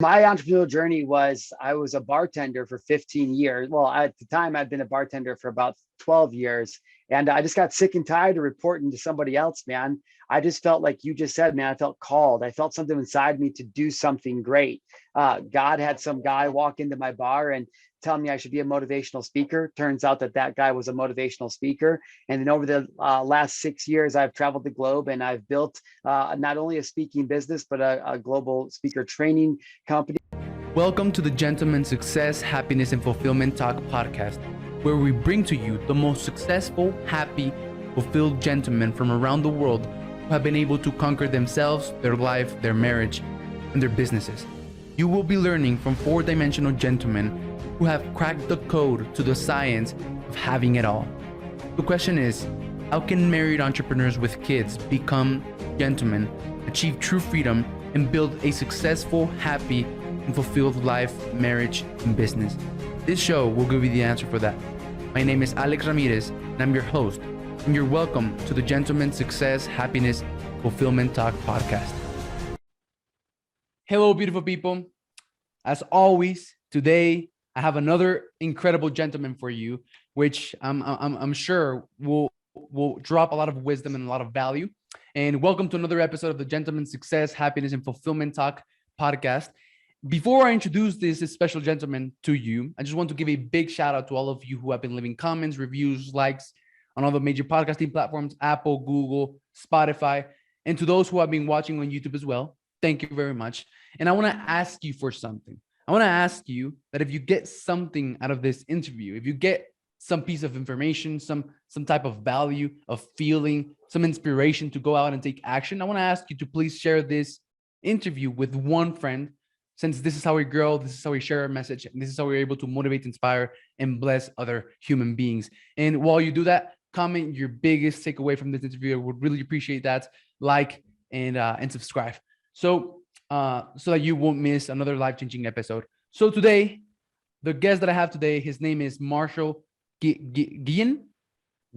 My entrepreneurial journey was I was a bartender for 15 years. Well, at the time, I'd been a bartender for about 12 years. And I just got sick and tired of reporting to somebody else, man. I just felt like you just said, man, I felt called. I felt something inside me to do something great. God had some guy walk into my bar and tell me I should be a motivational speaker. Turns out that guy was a motivational speaker. And then over the last 6 years, I've traveled the globe and I've built not only a speaking business, but a global speaker training company. Welcome to the Gentleman Success, Happiness, and Fulfillment Talk podcast, where we bring to you the most successful, happy, fulfilled gentlemen from around the world who have been able to conquer themselves, their life, their marriage, and their businesses. You will be learning from four-dimensional gentlemen who have cracked the code to the science of having it all. The question is, how can married entrepreneurs with kids become gentlemen, achieve true freedom, and build a successful, happy, and fulfilled life, marriage, and business? This show will give you the answer for that. My name is Alex Ramirez, and I'm your host, and you're welcome to the Gentleman Success, Happiness, Fulfillment Talk podcast. Hello, beautiful people. As always, today I have another incredible gentleman for you, which I'm sure will drop a lot of wisdom and a lot of value. And welcome to another episode of the Gentleman Success, Happiness, and Fulfillment Talk podcast. Before I introduce this special gentleman to you, I just want to give a big shout out to all of you who have been leaving comments, reviews, likes on all the major podcasting platforms, Apple, Google, Spotify, and to those who have been watching on YouTube as well. Thank you very much. And I want to ask you for something. I want to ask you that if you get something out of this interview, if you get some piece of information, some type of value, of feeling, some inspiration to go out and take action, I want to ask you to please share this interview with one friend, since this is how we grow, this is how we share our message, and this is how we're able to motivate, inspire, and bless other human beings. And while you do that, comment your biggest takeaway from this interview. I would really appreciate that. Like and subscribe. So that you won't miss another life-changing episode. So today, the guest that I have today, his name is Marshal Gillen.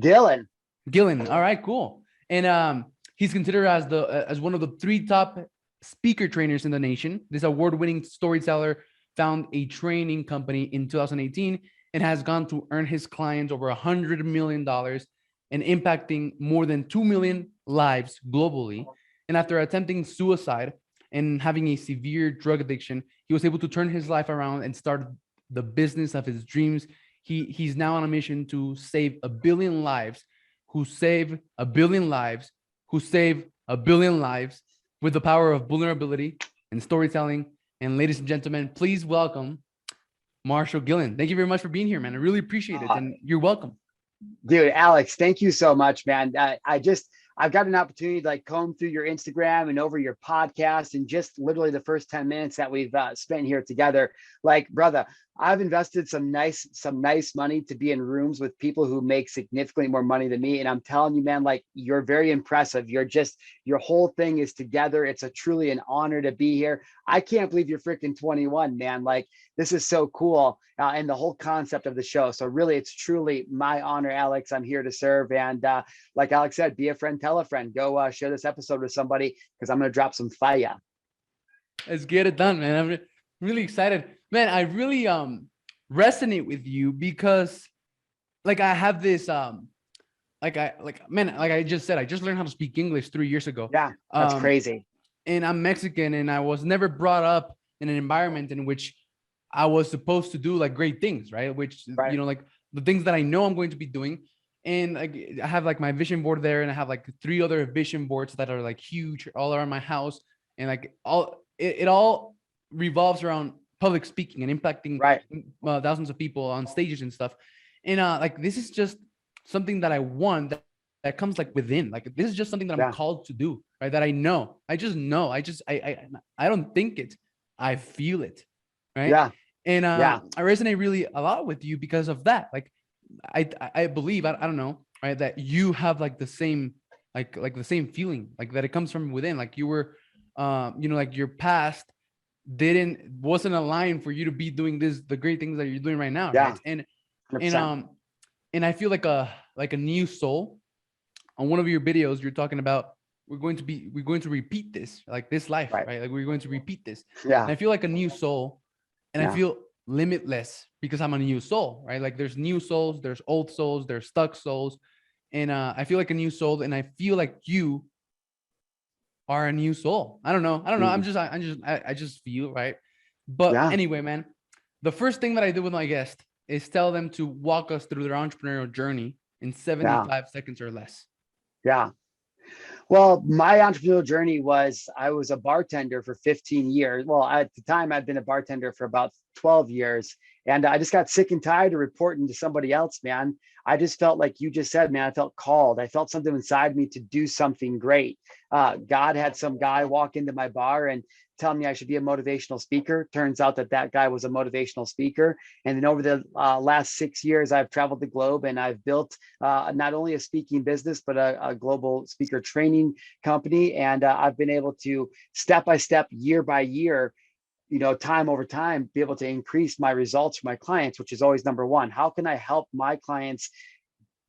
Gillen. All right, cool. And he's considered as one of the 3 top speaker trainers in the nation. This award-winning storyteller found a training company in 2018 and has gone to earn his clients over $100 million and impacting more than 2 million lives globally. And after attempting suicide and having a severe drug addiction, he was able to turn his life around and start the business of his dreams. He's now on a mission to save 1 billion lives, who save 1 billion lives, who save 1 billion lives with the power of vulnerability and storytelling. And ladies and gentlemen, please welcome Marshal Gillen. Thank you very much for being here, man. I really appreciate it. And you're welcome. Dude, Alex, thank you so much, man. I've got an opportunity to comb through your Instagram and over your podcast, and just literally the first 10 minutes that we've spent here together. Brother, I've invested some nice money to be in rooms with people who make significantly more money than me. And I'm telling you, man, you're very impressive. Your whole thing is together. It's truly an honor to be here. I can't believe you're freaking 21, man. This is so cool. And the whole concept of the show. So really, it's truly my honor, Alex. I'm here to serve. And like Alex said, be a friend, tell a friend, go share this episode with somebody, because I'm going to drop some fire. Let's get it done, man. I'm really excited, man. I really resonate with you because I have this I just said, I just learned how to speak English 3 years ago. Yeah, that's crazy. And I'm Mexican, and I was never brought up in an environment in which I was supposed to do great things, right? Which, right. The things that I know I'm going to be doing. And I have my vision board there, and I have 3 other vision boards that are huge all around my house. And it all revolves around public speaking and impacting thousands of people on stages and stuff. And this is just something that I want that comes within. This is just something that I'm called to do, right? That I know. I just know. I don't think it. I feel it, right? Yeah. And I resonate really a lot with you because of that. I believe, I don't know, right, that you have the same the same feeling, that it comes from within. You were your past wasn't aligned for you to be doing the great things that you're doing right now, right? And 100%. And I feel like a new soul. On one of your videos, you're talking about we're going to repeat this, like this life, Right. right? Like we're going to repeat this. Yeah. And I feel like a new soul, and I Yeah. feel limitless because I'm a new soul, right? Like there's new souls, there's old souls, there's stuck souls. And I feel like a new soul, and I feel like you are a new soul. I don't know. I don't know. Mm. I just feel right. But Yeah. anyway, man, the first thing that I do with my guest is tell them to walk us through their entrepreneurial journey in Yeah. 75 seconds or less. Yeah. Well, my entrepreneurial journey was I was a bartender for 15 years. Well, at the time, I'd been a bartender for about 12 years. And I just got sick and tired of reporting to somebody else, man. I just felt like you just said, man, I felt called. I felt something inside me to do something great. God had some guy walk into my bar and tell me I should be a motivational speaker. Turns out that that guy was a motivational speaker. And then over the last 6 years, I've traveled the globe and I've built not only a speaking business, but a global speaker training company. And I've been able to step by step, year by year, time over time, be able to increase my results for my clients, which is always number one. How can I help my clients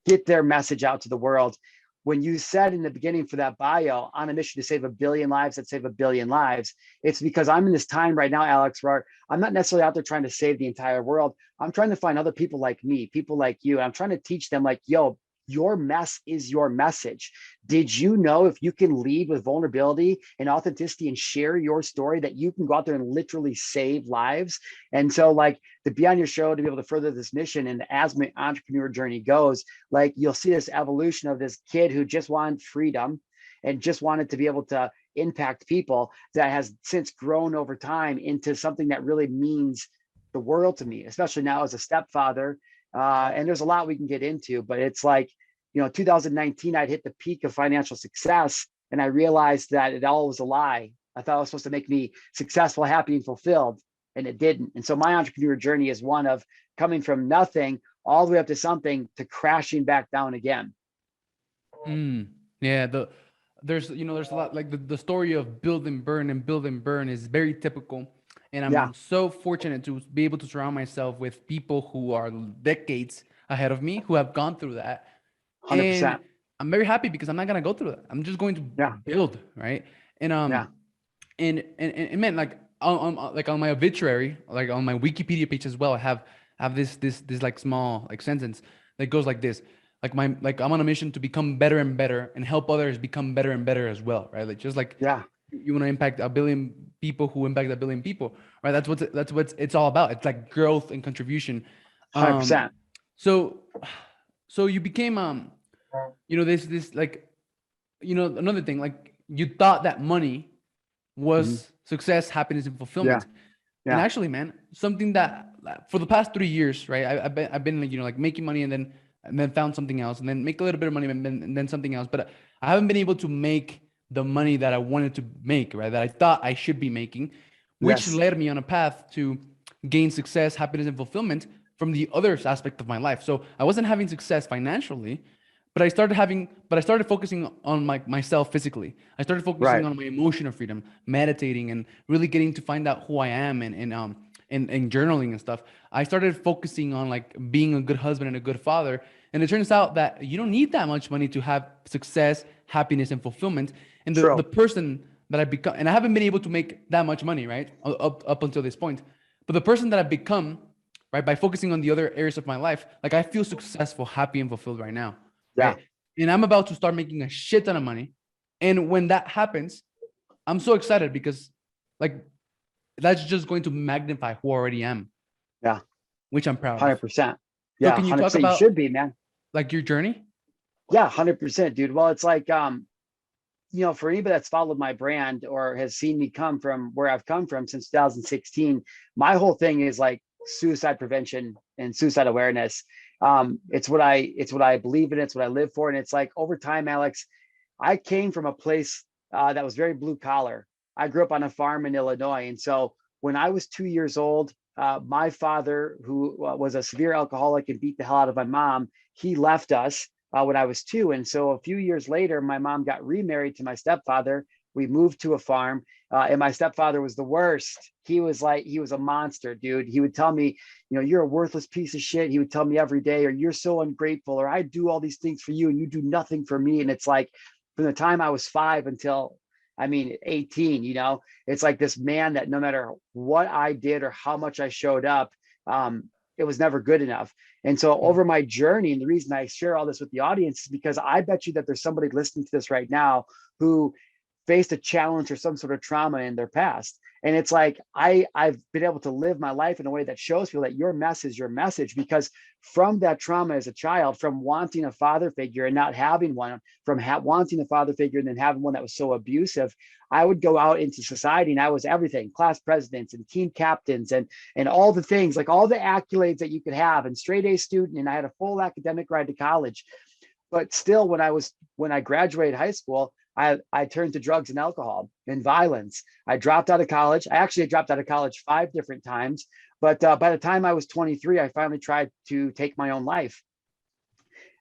get their message out to the world? When you said in the beginning for that bio, on a mission to save a billion lives that save a billion lives, it's because I'm in this time right now, Alex, where I'm not necessarily out there trying to save the entire world. I'm trying to find other people like me, people like you. And I'm trying to teach them like, yo, your mess is your message. Did you know if you can lead with vulnerability and authenticity and share your story that you can go out there and literally save lives? And so like to be on your show, to be able to further this mission, and as my entrepreneur journey goes, like you'll see this evolution of this kid who just wanted freedom and just wanted to be able to impact people, that has since grown over time into something that really means the world to me, especially now as a stepfather. And there's a lot we can get into, but it's like, 2019, I'd hit the peak of financial success, and I realized that it all was a lie. I thought it was supposed to make me successful, happy, and fulfilled, and it didn't. And so my entrepreneur journey is one of coming from nothing all the way up to something to crashing back down again. Yeah, there's there's a lot, like the story of build and burn and build and burn is very typical. And Yeah, I'm so fortunate to be able to surround myself with people who are decades ahead of me, who have gone through that. And 100%. I'm very happy because I'm not gonna go through that. I'm just going to Yeah, build, right? And yeah, and man, like on my obituary, like on my Wikipedia page as well, I have this like small like sentence that goes like this. Like I'm on a mission to become better and better and help others become better and better as well, right? Like just like yeah, you want to impact a billion people who impact a billion people, right? That's what it's all about. It's like growth and contribution. Um, 100%. so so you became this like another thing, like you thought that money Mhm. was success, happiness, and Yeah, fulfillment. And yeah, actually, man, something that for the past 3 years, right? I've been like like making money and then found something else, and then make a little bit of money and then something else. But I haven't been able to make the money that I wanted to make, right? That I thought I should be making, which yes, led me on a path to gain success, happiness, and fulfillment from the other aspect of my life. So I wasn't having success financially, but I started focusing on myself physically. I started focusing right. on my emotional freedom, meditating, and really getting to find out who I am, and journaling and stuff. I started focusing on like being a good husband and a good father. And it turns out that you don't need that much money to have success, happiness, and fulfillment. And the True. person that I become, and I haven't been able to make that much money, right? Up until this point. But the person that I've become, right, by focusing on the other areas of my life, like I feel successful, happy, and fulfilled right now, Yeah, right? And I'm about to start making a shit ton of money. And when that happens, I'm so excited because like that's just going to magnify who I already am, yeah, which I'm proud of. 100%. So Yeah, can you talk 100%. You about should be, man. like your journey? Yeah, 100%, dude. Well, it's like, for anybody that's followed my brand or has seen me come from where I've come from since 2016, my whole thing is like suicide prevention and suicide awareness. It's what I believe in. It's what I live for. And it's like over time, Alex, I came from a place that was very blue collar. I grew up on a farm in Illinois. And so when I was 2 years old, my father, who was a severe alcoholic and beat the hell out of my mom, he left us when I was two. And so a few years later, my mom got remarried to my stepfather. We moved to a farm, and my stepfather was the worst. He was a monster, dude. He would tell me, you're a worthless piece of shit. He would tell me every day, or you're so ungrateful, or I do all these things for you and you do nothing for me. And it's like, from the time I was 5 until, I mean, 18, it's like this man that no matter what I did or how much I showed up, it was never good enough. And so over my journey, and the reason I share all this with the audience is because I bet you that there's somebody listening to this right now who faced a challenge or some sort of trauma in their past. And it's like, I've been able to live my life in a way that shows people that your mess is your message, because from that trauma as a child, from wanting a father figure and not having one, from wanting a father figure and then having one that was so abusive, I would go out into society and I was everything, class presidents and team captains and all the things, like all the accolades that you could have, and straight A student. And I had a full academic ride to college. But still, when I graduated high school, I turned to drugs and alcohol and violence. I dropped out of college. I actually dropped out of college 5 different times. But by the time I was 23, I finally tried to take my own life.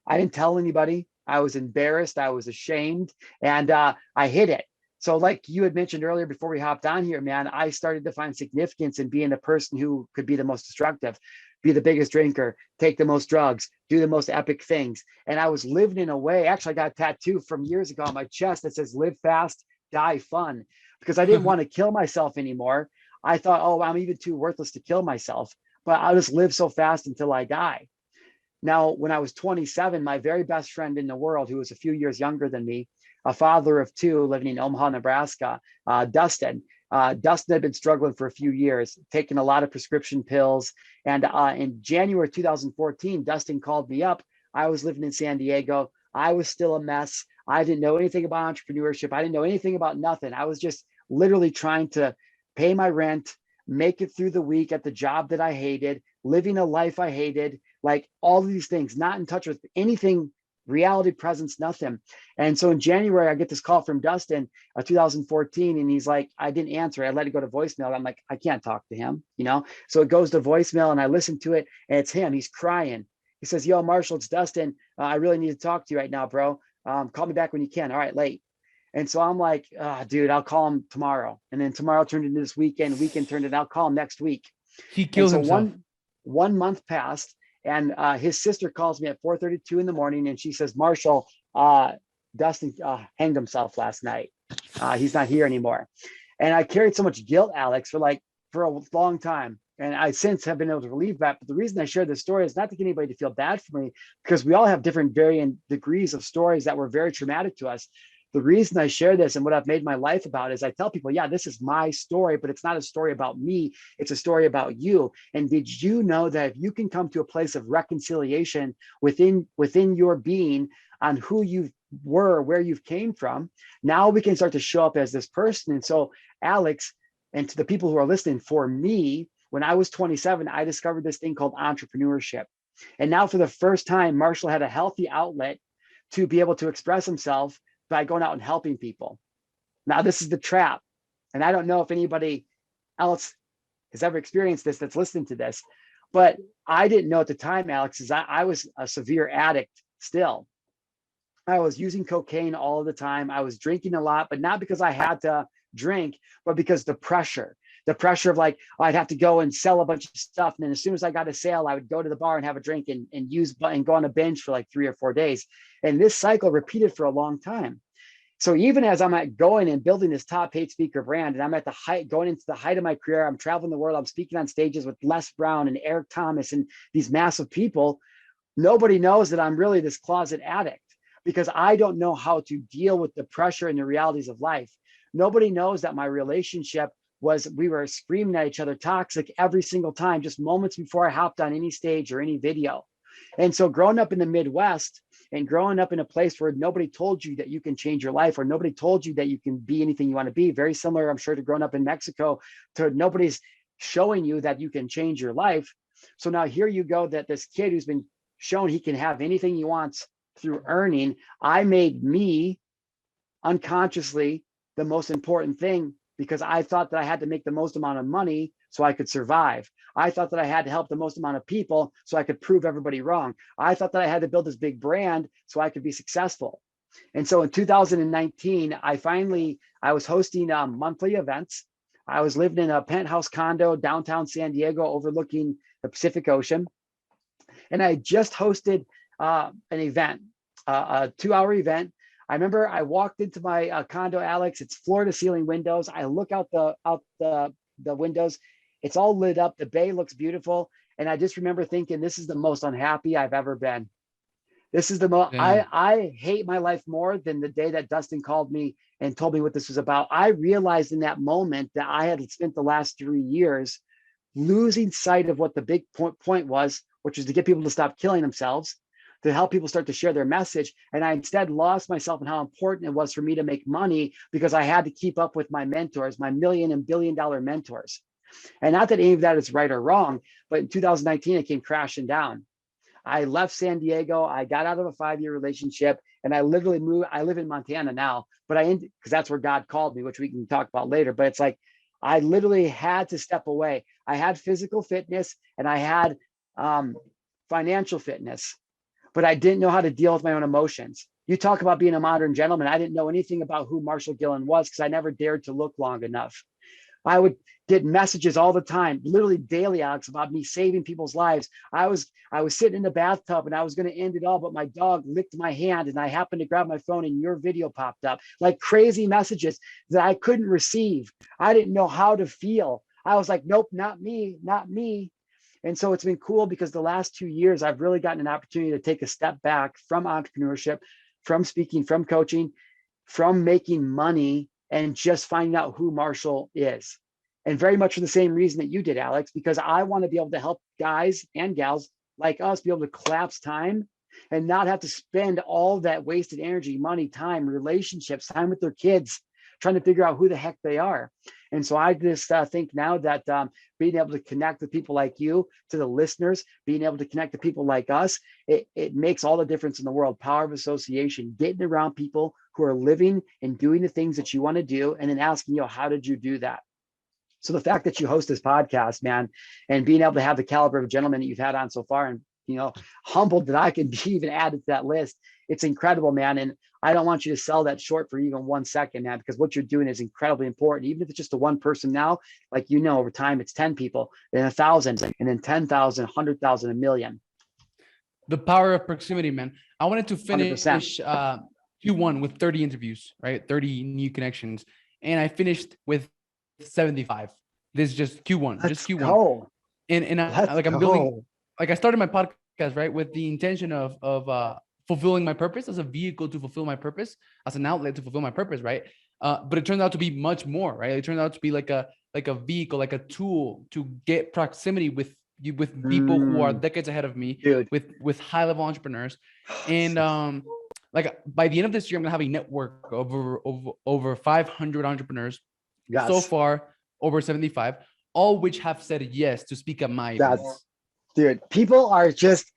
I didn't tell anybody. I was embarrassed. I was ashamed, and I hid it. So like you had mentioned earlier before we hopped on here, man, I started to find significance in being a person who could be the most destructive, be the biggest drinker, take the most drugs, do the most epic things. And I was living in a way, actually I got a tattoo from years ago on my chest that says live fast, die fun, because I didn't want to kill myself anymore. I thought, oh, I'm even too worthless to kill myself, but I'll just live so fast until I die. Now, when I was 27, my very best friend in the world, who was a few years younger than me, a father of 2 living in Omaha, Nebraska, Dustin. Dustin had been struggling for a few years, taking a lot of prescription pills. And in January 2014, Dustin called me up. I was living in San Diego. I was still a mess. I didn't know anything about entrepreneurship. I didn't know anything about nothing. I was just literally trying to pay my rent, make it through the week at the job that I hated, living a life I hated, like all of these things, not in touch with anything, reality, presence, nothing. And so in January, I get this call from Dustin, 2014, and he's like, I didn't answer. I let it go to voicemail. I'm like, I can't talk to him, So it goes to voicemail, and I listen to it, and it's him. He's crying. He says, yo, Marshall, it's Dustin. I really need to talk to you right now, bro. Call me back when you can. All right, late. And so I'm like, dude, I'll call him tomorrow. And then tomorrow turned into this weekend turned into, I'll call him next week. He killed himself. One month passed, and his sister calls me at 4:32 in the morning, and she says, Marshall, Dustin hanged himself last night. He's not here anymore. And I carried so much guilt, Alex, for a long time. And I since have been able to relieve that. But the reason I share this story is not to get anybody to feel bad for me, because we all have different varying degrees of stories that were very traumatic to us. The reason I share this and what I've made my life about is I tell people, yeah, this is my story, but it's not a story about me. It's a story about you. And did you know that if you can come to a place of reconciliation within your being on who you were, where you've came from, now we can start to show up as this person. And so, Alex, and to the people who are listening, for me, when I was 27, I discovered this thing called entrepreneurship. And now for the first time, Marshall had a healthy outlet to be able to express himself by going out and helping people. Now, this is the trap. And I don't know if anybody else has ever experienced this that's listening to this, but I didn't know at the time, Alex, is I was a severe addict still. I was using cocaine all the time. I was drinking a lot, but not because I had to drink, but because the pressure of like, I'd have to go and sell a bunch of stuff. And then as soon as I got a sale, I would go to the bar and have a drink and go on a binge for like 3 or 4 days. And this cycle repeated for a long time. So even as I'm going and building this top paid speaker brand, and I'm at the height, going into the height of my career, I'm traveling the world, I'm speaking on stages with Les Brown and Eric Thomas and these massive people, nobody knows that I'm really this closet addict, because I don't know how to deal with the pressure and the realities of life. Nobody knows that my relationship was, we were screaming at each other toxic every single time, just moments before I hopped on any stage or any video. And so growing up in the Midwest and growing up in a place where nobody told you that you can change your life, or nobody told you that you can be anything you want to be, very similar, I'm sure, to growing up in Mexico, to nobody's showing you that you can change your life. So now here you go, that this kid who's been shown he can have anything he wants through earning, I made me unconsciously the most important thing, because I thought that I had to make the most amount of money so I could survive. I thought that I had to help the most amount of people so I could prove everybody wrong. I thought that I had to build this big brand so I could be successful. And so in 2019, I was hosting monthly events. I was living in a penthouse condo downtown San Diego overlooking the Pacific Ocean. And I just hosted an event, a 2-hour event. I remember I walked into my condo, Alex. It's floor to ceiling windows. I look out the windows. It's all lit up. The bay looks beautiful. And I just remember thinking, this is the most unhappy I've ever been. This is the most, Damn. I hate my life more than the day that Dustin called me and told me what this was about. I realized in that moment that I had spent the last 3 years losing sight of what the big point was, which was to get people to stop killing themselves, to help people start to share their message. And I instead lost myself in how important it was for me to make money because I had to keep up with my mentors, my million and billion dollar mentors. And not that any of that is right or wrong, but in 2019, it came crashing down. I left San Diego. I got out of a 5-year relationship and I literally moved. I live in Montana now, but because that's where God called me, which we can talk about later. But it's like, I literally had to step away. I had physical fitness and I had financial fitness, but I didn't know how to deal with my own emotions. You talk about being a modern gentleman. I didn't know anything about who Marshal Gillen was because I never dared to look long enough. I would get messages all the time, literally daily, Alex, about me saving people's lives. I was sitting in the bathtub and I was going to end it all, but my dog licked my hand and I happened to grab my phone and your video popped up, like crazy messages that I couldn't receive. I didn't know how to feel. I was like, nope, not me, not me. And so it's been cool because the last 2 years, I've really gotten an opportunity to take a step back from entrepreneurship, from speaking, from coaching, from making money, and just finding out who Marshall is. And very much for the same reason that you did, Alex, because I want to be able to help guys and gals like us be able to collapse time and not have to spend all that wasted energy, money, time, relationships, time with their kids, trying to figure out who the heck they are. And so I just think now that being able to connect with people like you, to the listeners, being able to connect to people like us, it makes all the difference in the world. Power of association, getting around people who are living and doing the things that you want to do, and then asking, how did you do that? So the fact that you host this podcast, man, and being able to have the caliber of gentlemen that you've had on so far, and humbled that I can be even added to that list, it's incredible, man. And I don't want you to sell that short for even 1 second, man, because what you're doing is incredibly important. Even if it's just a one person now, like, over time, it's 10 people, then 1,000, and then 10,000, 100,000, a million. The power of proximity, man. I wanted to finish 100%. Q1 with 30 interviews, right? 30 new connections. And I finished with 75. This is just Q1, Let's just Q1. Go. And I'm building, like, I started my podcast, right, with the intention of fulfilling my purpose, as a vehicle to fulfill my purpose, as an outlet to fulfill my purpose, right? But it turned out to be much more, right? It turned out to be like a vehicle, like a tool to get proximity with people who are decades ahead of me, dude, with high level entrepreneurs. And like, by the end of this year, I'm gonna have a network of over 500 entrepreneurs. yes. So far, over 75, all which have said yes to speak at my events. Dude, people are just,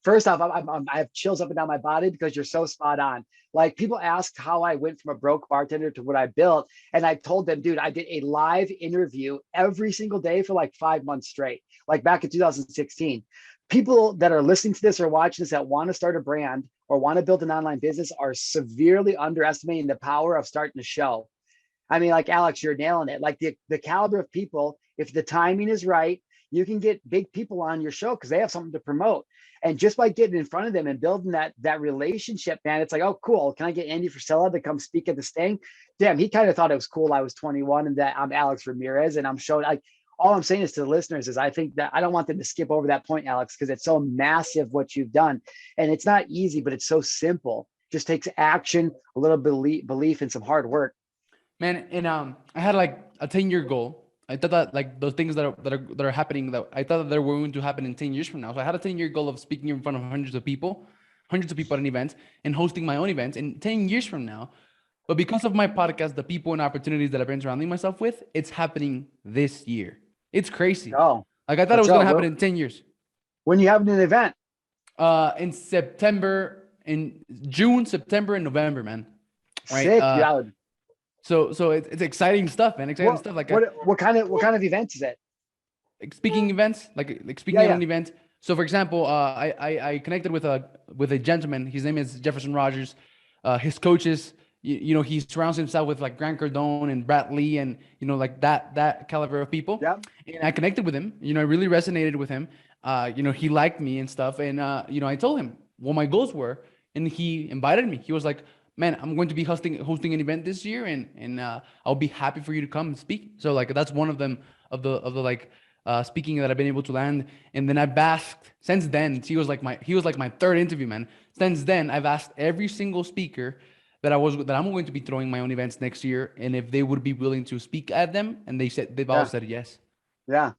first off, I have chills up and down my body because you're so spot on. Like, people asked how I went from a broke bartender to what I built. And I told them, dude, I did a live interview every single day for like 5 months straight, like back in 2016. People that are listening to this or watching this that want to start a brand or want to build an online business are severely underestimating the power of starting a show. I mean, like, Alex, you're nailing it. Like, the caliber of people, if the timing is right, you can get big people on your show because they have something to promote. And just by getting in front of them and building that relationship, man, it's like, oh, cool. Can I get Andy Frisella to come speak at this thing? Damn, he kind of thought it was cool I was 21 and that I'm Alex Ramirez and I'm showing, like, all I'm saying is to the listeners is I think that I don't want them to skip over that point, Alex, because it's so massive what you've done. And it's not easy, but it's so simple. Just takes action, a little belief and some hard work. Man, and I had like a 10-year goal. I thought that, like, those things that are happening, that I thought that they were going to happen in 10 years from now. So I had a 10-year goal of speaking in front of hundreds of people at an event, and hosting my own events in 10 years from now. But because of my podcast, the people and opportunities that I've been surrounding myself with, it's happening this year. It's crazy. Oh, like, I thought it was going to happen in 10 years. When you having an event? In September, in June, September, and November, man. Right? Sick, yeah. So it's exciting stuff, man. Exciting stuff. Like, what kind of events is it? Like speaking events, like speaking at an event. So, for example, I connected with a gentleman. His name is Jefferson Rogers. His coaches, he surrounds himself with like Grant Cardone and Brad Lee, and like that caliber of people. Yeah. And I connected with him. I really resonated with him. He liked me and stuff. And I told him what my goals were. and he invited me. He was like, man, I'm going to be hosting an event this year, and I'll be happy for you to come and speak. So like that's one of them of the like speaking that I've been able to land. And then I've asked since then. He was like my third interview, man. Since then, I've asked every single speaker that I'm going to be throwing my own events next year, and if they would be willing to speak at them, and they've all Yeah. said yes. Yeah.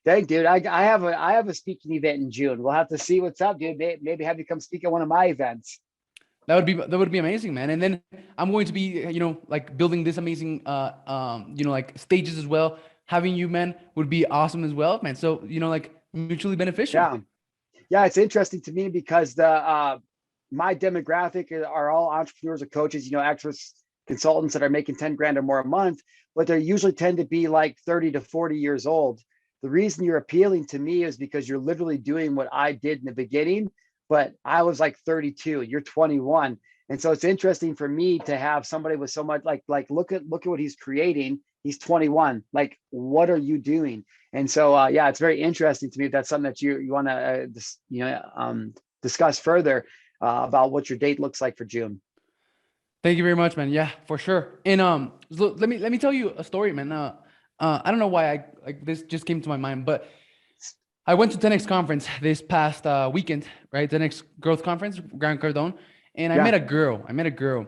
Thank, dude. I have a speaking event in June. We'll have to see what's up, dude. Maybe have you come speak at one of my events. That would be amazing, man. And then I'm going to be, like building this amazing, like stages as well. Having you, man, would be awesome as well, man. So, like mutually beneficial. Yeah. Yeah. It's interesting to me because my demographic are all entrepreneurs or coaches, experts, consultants that are making 10 grand or more a month, but they usually tend to be like 30 to 40 years old. The reason you're appealing to me is because you're literally doing what I did in the beginning, but I was like 32, you're 21. And so it's interesting for me to have somebody with so much like look at what he's creating. He's 21. Like, what are you doing? And so yeah, it's very interesting to me if that's something that you want to discuss further about what your date looks like for June. Thank you very much, man. Yeah, for sure. And so let me tell you a story, man. I don't know why this just came to my mind, but I went to 10X conference this past weekend, right? 10X Growth Conference, Grant Cardone, and I Yeah. met a girl.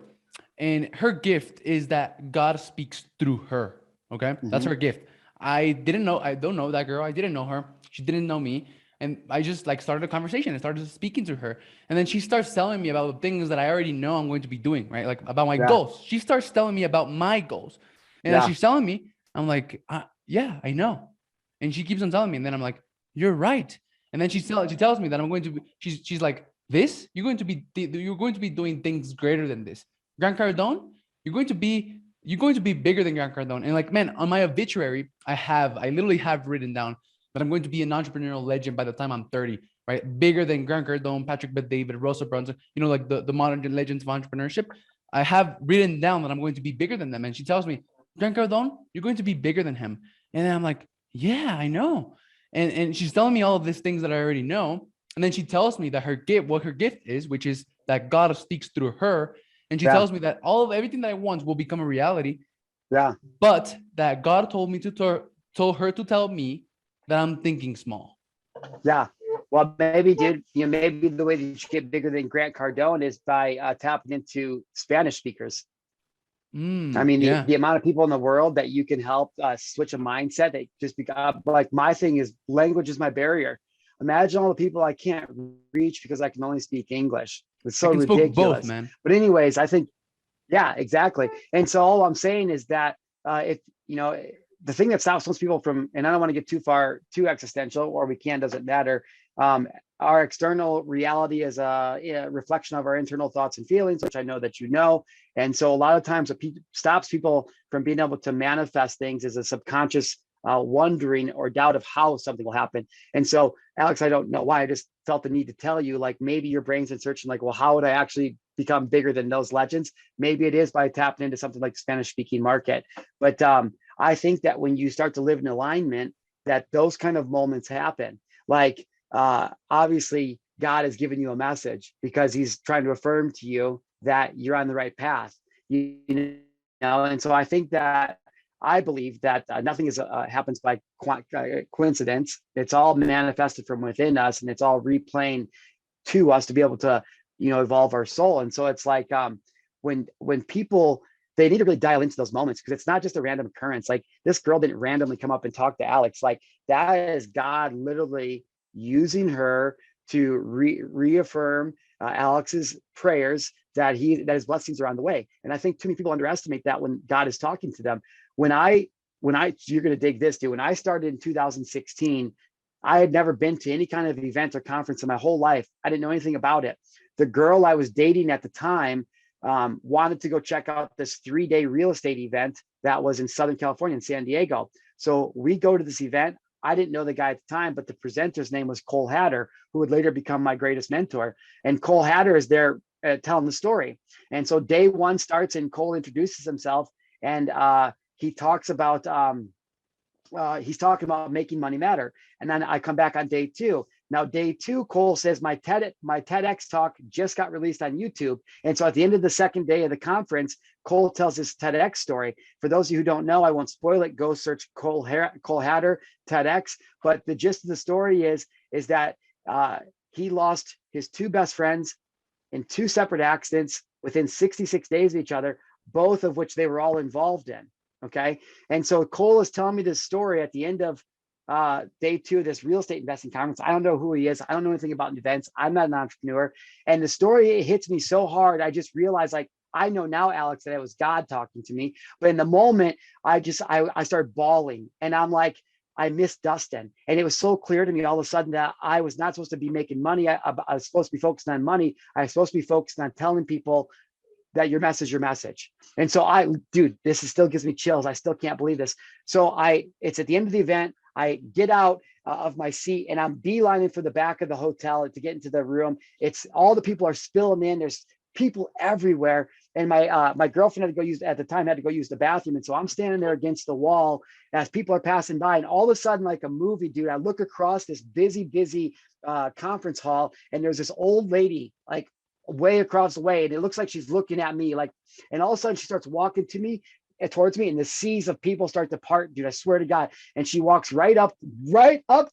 And her gift is that God speaks through her. Okay, that's Hmm. her gift. I don't know that girl. I didn't know her. She didn't know me. And I just like started a conversation. I started speaking to her. And then she starts telling me about the things that I already know I'm going to be doing, right? Like about my Yeah. goals. She starts telling me about my goals. And as Yeah. she's telling me, I'm like, yeah, I know. And she keeps on telling me. And then I'm like, you're right. And then she tells me that I'm going to be, she's like, you're going to be doing things greater than this. Grant Cardone, you're going to be bigger than Grant Cardone. And like, man, on my obituary, I literally have written down that I'm going to be an entrepreneurial legend by the time I'm 30, right? Bigger than Grant Cardone, Patrick Bet-David, Rosa Brunson, like the modern legends of entrepreneurship. I have written down that I'm going to be bigger than them. And she tells me, Grant Cardone, you're going to be bigger than him. And then I'm like, yeah, I know. And she's telling me all of these things that I already know. And then she tells me that what her gift is, which is that God speaks through her. And she Yeah. tells me that everything that I want will become a reality, Yeah. but that God told me told her to tell me that I'm thinking small. Yeah. Well, maybe, dude, maybe the way that you get bigger than Grant Cardone is by tapping into Spanish speakers. I mean, Yeah. the amount of people in the world that you can help switch a mindset that just become like my thing is language is my barrier. Imagine all the people I can't reach because I can only speak English. It's I so can spoke both, ridiculous. man. But anyways, I think, yeah, exactly. And so all I'm saying is that if, the thing that stops most people from, and I don't want to get too existential, or we can, doesn't matter. Um, our external reality is a reflection of our internal thoughts and feelings, which I know that you know. And so a lot of times what stops people from being able to manifest things is a subconscious wondering or doubt of how something will happen. And so, Alex, I don't know why, I just felt the need to tell you, like, maybe your brain's in searching, like, well, how would I actually become bigger than those legends? Maybe it is by tapping into something like the Spanish speaking market. But I think that when you start to live in alignment, that those kind of moments happen. Like, obviously, God has given you a message because he's trying to affirm to you that you're on the right path. And so I think that I believe that nothing happens by coincidence. It's all manifested from within us, and it's all replaying to us to be able to, evolve our soul. And so it's like when people, they need to really dial into those moments, because it's not just a random occurrence. Like, this girl didn't randomly come up and talk to Alex. Like, that is God literally using her to reaffirm Alex's prayers that his blessings are on the way. And I think too many people underestimate that when God is talking to them. When I you're going to dig this, dude. When I started in 2016, I had never been to any kind of event or conference in my whole life. I didn't know anything about it. The girl I was dating at the time wanted to go check out this 3-day real estate event that was in Southern California, in San Diego. So we go to this event. I didn't know the guy at the time, but the presenter's name was Cole Hatter, who would later become my greatest mentor. And Cole Hatter is there telling the story. And so day one starts, and Cole introduces himself, and he talks about he's talking about making money matter. And then I come back on day two. Now, day 2, Cole says my TEDx talk just got released on YouTube. And so at the end of the second day of the conference, Cole tells his TEDx story. For those of you who don't know, I won't spoil it. Go search Cole Hatter TEDx. But the gist of the story is that he lost his 2 best friends in 2 separate accidents within 66 days of each other, both of which they were all involved in. Okay. And so Cole is telling me this story at the end of day 2 of this real estate investing conference. I don't know who he is. I don't know anything about events. I'm not an entrepreneur. And the story, it hits me so hard. I just realized, like, I know now, Alex, that it was God talking to me. But in the moment, I started bawling, and I'm like, I miss Dustin. And it was so clear to me all of a sudden that I was not supposed to be making money. I was supposed to be focused on money. I was supposed to be focused on telling people that your message. And so dude, still gives me chills. I still can't believe this. So it's at the end of the event. I get out of my seat and I'm beelining for the back of the hotel to get into the room. It's all the people are spilling in. There's people everywhere. And my girlfriend had to go use the bathroom. And so I'm standing there against the wall as people are passing by. And all of a sudden, like a movie, dude, I look across this busy conference hall, and there's this old lady, like, way across the way. And it looks like she's looking at me, like, and all of a sudden she starts walking towards me, and the seas of people start to part, dude. I swear to God. And she walks right up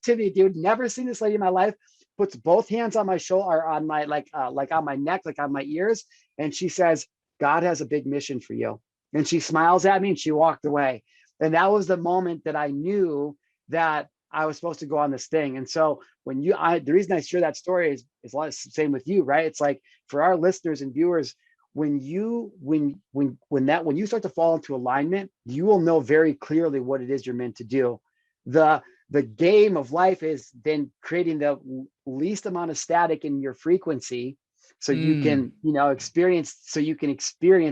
to me, dude. Never seen this lady in my life. Puts both hands on my shoulder, or on my, like on my neck, like on my ears. And she says, God has a big mission for you. And she smiles at me and she walked away. And that was the moment that I knew that I was supposed to go on this thing. And so the reason I share that story is a lot of the same with you, right? It's like, for our listeners and viewers, when you start to fall into alignment, you will know very clearly what it is you're meant to do. The game of life is then creating the least amount of static in your frequency, so you can experience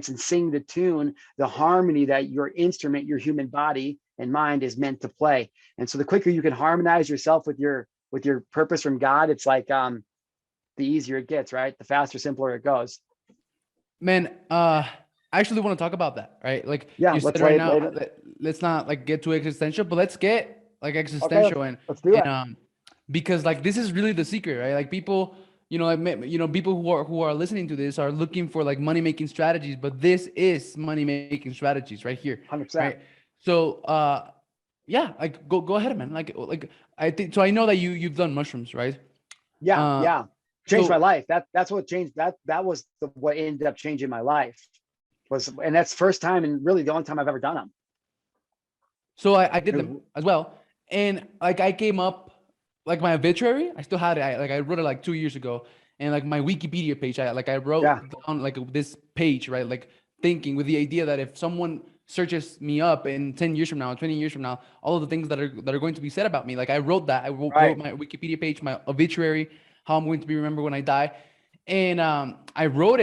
and sing the tune, the harmony that your instrument, your human body and mind, is meant to play. And so the quicker you can harmonize yourself with your purpose from God, it's like the easier it gets, right? The faster, simpler it goes. Man, I actually want to talk about that, right? Like, yeah, you said right now, let's not like get too existential, but let's get like existential. Okay, let's do it. Because like this is really the secret, right? Like people, people who are listening to this are looking for like money making strategies, but this is money making strategies right here. 100%. Right? So yeah, like go ahead, man. Like I think so. I know that you've done mushrooms, right? Yeah. Changed my life. That's what changed. That was what ended up changing my life. And that's the first time, and really the only time I've ever done them. So I did them as well, and like I came up, like my obituary, I still had it. I wrote it like 2 years ago, and like my Wikipedia page, I wrote down like this page, right? Like thinking with the idea that if someone searches me up in 10 years from now, 20 years from now, all of the things that are going to be said about me, like I wrote that. I wrote my Wikipedia page, my obituary, how I'm going to be remembered when I die. And I wrote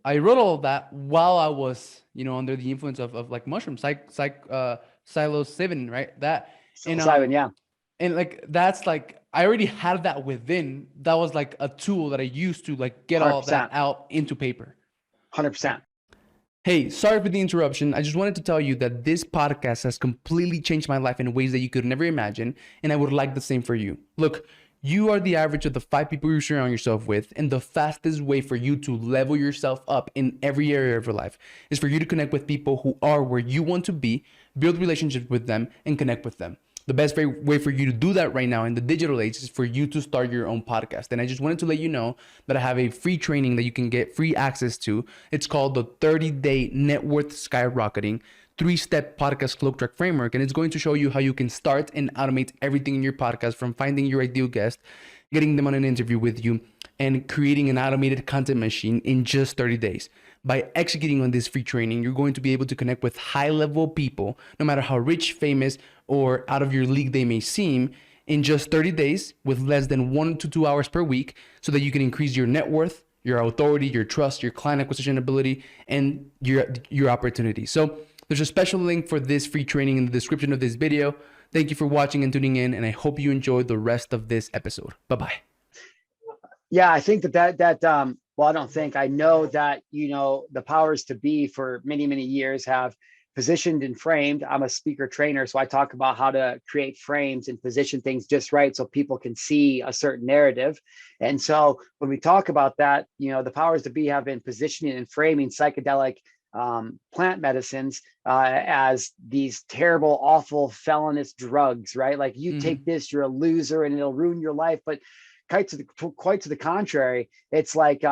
all of that while I was, under the influence of like mushrooms, psilocybin, right? That, psilocybin, yeah. And like, that's like, I already had that within. That was like a tool that I used to like get 100%. All of that out into paper. 100%. Hey, sorry for the interruption. I just wanted to tell you that this podcast has completely changed my life in ways that you could never imagine. And I would like the same for you. Look, you are the average of the 5 people you surround yourself with, and the fastest way for you to level yourself up in every area of your life is for you to connect with people who are where you want to be, build relationships with them, and connect with them. The best way for you to do that right now in the digital age is for you to start your own podcast. And I just wanted to let you know that I have a free training that you can get free access to. It's called the 30-Day Net Worth Skyrocketing 3-Step Podcast Cloak Track Framework. And it's going to show you how you can start and automate everything in your podcast, from finding your ideal guest, getting them on an interview with you, and creating an automated content machine in just 30 days. By executing on this free training, you're going to be able to connect with high-level people, no matter how rich, famous, or out of your league they may seem, in just 30 days with less than 1 to 2 hours per week, so that you can increase your net worth, your authority, your trust, your client acquisition ability, and your opportunity. So there's a special link for this free training in the description of this video. Thank you for watching and tuning in, and I hope you enjoyed the rest of this episode. Bye-bye. Yeah, I think well, I don't think, I know that, the powers to be for many, many years have positioned and framed. I'm a speaker trainer, so I talk about how to create frames and position things just right so people can see a certain narrative. And so when we talk about that, the powers that be have been positioning and framing psychedelic plant medicines as these terrible, awful, felonious drugs, right? Like you take this, you're a loser and it'll ruin your life. But quite to the contrary, it's like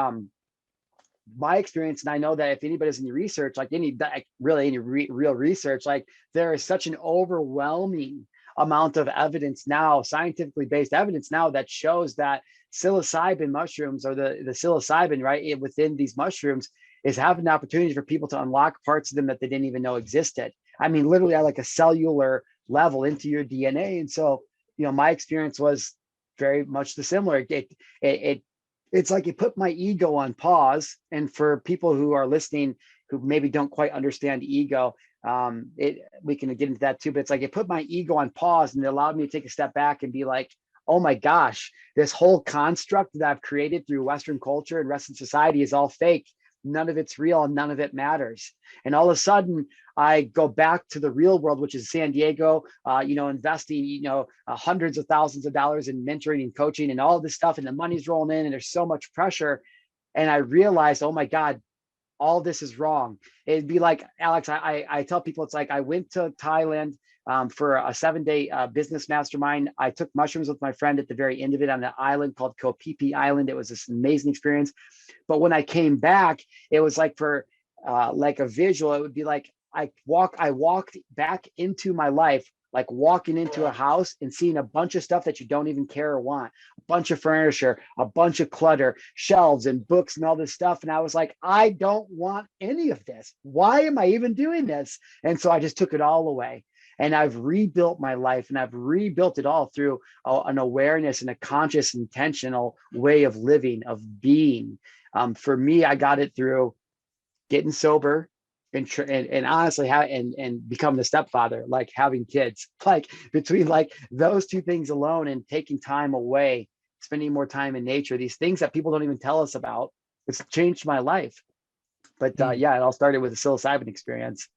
my experience, and I know that if anybody's in your research, like any real research, like there is such an overwhelming amount of evidence now, scientifically based evidence now, that shows that psilocybin mushrooms, or the psilocybin, right, within these mushrooms, is having an opportunity for people to unlock parts of them that they didn't even know existed. I mean, literally at like a cellular level into your DNA. And so, my experience was very much the similar. It's like it put my ego on pause. And for people who are listening who maybe don't quite understand ego, we can get into that too, but it's like it put my ego on pause and it allowed me to take a step back and be like, oh my gosh, this whole construct that I've created through Western culture and Western society is all fake. None of it's real and none of it matters. And all of a sudden I go back to the real world, which is San Diego, investing, hundreds of thousands of dollars in mentoring and coaching and all this stuff. And the money's rolling in and there's so much pressure. And I realized, oh my God, all this is wrong. It'd be like, Alex, I tell people, it's like I went to Thailand for a 7-day business mastermind. I took mushrooms with my friend at the very end of it on an island called Koh Phi Phi Island. It was this amazing experience. But when I came back, it was like for like a visual, it would be like I walked back into my life, like walking into a house and seeing a bunch of stuff that you don't even care or want, a bunch of furniture, a bunch of clutter, shelves and books and all this stuff. And I was like, I don't want any of this. Why am I even doing this? And so I just took it all away. And I've rebuilt my life, and I've rebuilt it all through an awareness and a conscious, intentional way of living, of being. For me, I got it through getting sober and honestly and becoming a stepfather, like having kids. Like between like those two things alone and taking time away, spending more time in nature, these things that people don't even tell us about, it's changed my life. But yeah, it all started with a psilocybin experience.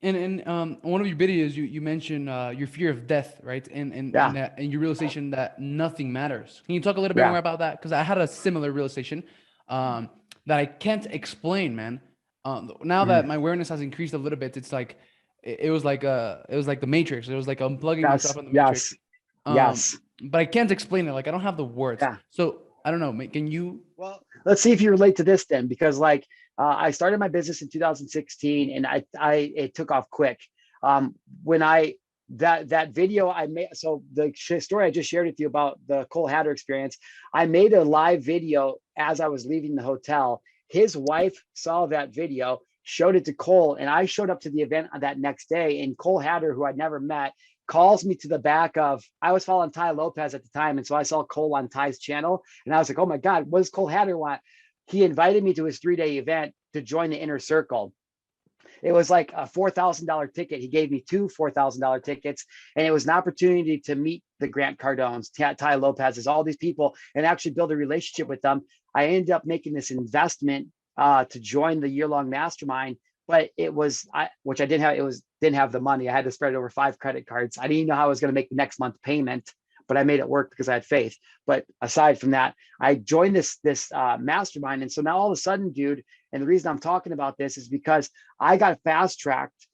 And one of your videos, you mentioned your fear of death, right? And your realization that nothing matters. Can you talk a little bit more about that? Because I had a similar realization that I can't explain, man. Now that my awareness has increased a little bit, it's like it was like the Matrix. It was like unplugging myself from the Matrix. Yes. But I can't explain it. Like I don't have the words. Yeah. So I don't know. Can you? Well, let's see if you relate to this then, because like I started my business in 2016 and it took off quick. When that video I made, so the story I just shared with you about the Cole Hatter experience, I made a live video as I was leaving the hotel. His wife saw that video, showed it to Cole, and I showed up to the event that next day. And Cole Hatter, who I'd never met, calls me to the back of, I was following Ty Lopez at the time. And so I saw Cole on Ty's channel and I was like, oh my God, what does Cole Hatter want? He invited me to his 3-day event to join the inner circle. It was like a $4,000 ticket. He gave me 2 $4,000 tickets. And it was an opportunity to meet the Grant Cardones, Ty Lopez's, all these people, and actually build a relationship with them. I ended up making this investment to join the year-long mastermind. But it was, which I didn't have, didn't have the money. I had to spread it over 5 credit cards. I didn't even know how I was going to make the next month payment, but I made it work because I had faith. But aside from that, I joined this mastermind. And so now all of a sudden, dude, and the reason I'm talking about this is because I got fast-tracked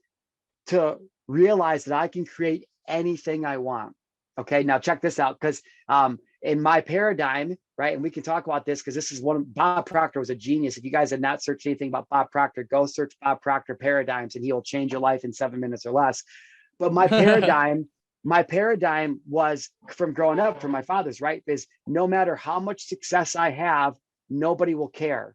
to realize that I can create anything I want. Okay, now check this out, because in my paradigm, right, and we can talk about this because this is Bob Proctor was a genius. If you guys have not searched anything about Bob Proctor, go search Bob Proctor paradigms and he'll change your life in 7 minutes or less. But my paradigm was from growing up from my father's, right, is no matter how much success I have, nobody will care.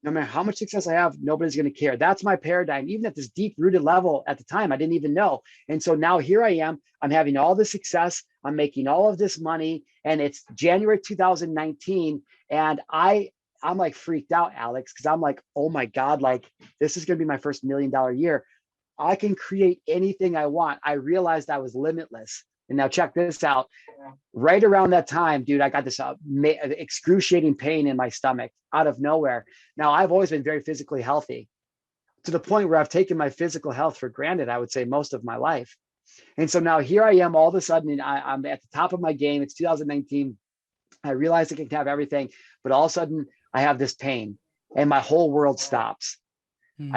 No matter how much success I have, nobody's going to care. That's my paradigm. Even at this deep rooted level at the time, I didn't even know. And so now here I am, I'm having all the success. I'm making all of this money, and it's January 2019. And I'm like freaked out, Alex, because I'm like, oh my God, like this is going to be my first $1 million year. I can create anything I want. I realized I was limitless. And now check this out. Right around that time, dude, I got this excruciating pain in my stomach out of nowhere. Now, I've always been very physically healthy. to the point where I've taken my physical health for granted, I would say most of my life. And so now here I am all of a sudden, and I'm at the top of my game. It's 2019. I realize I can have everything, but all of a sudden I have this pain and my whole world stops.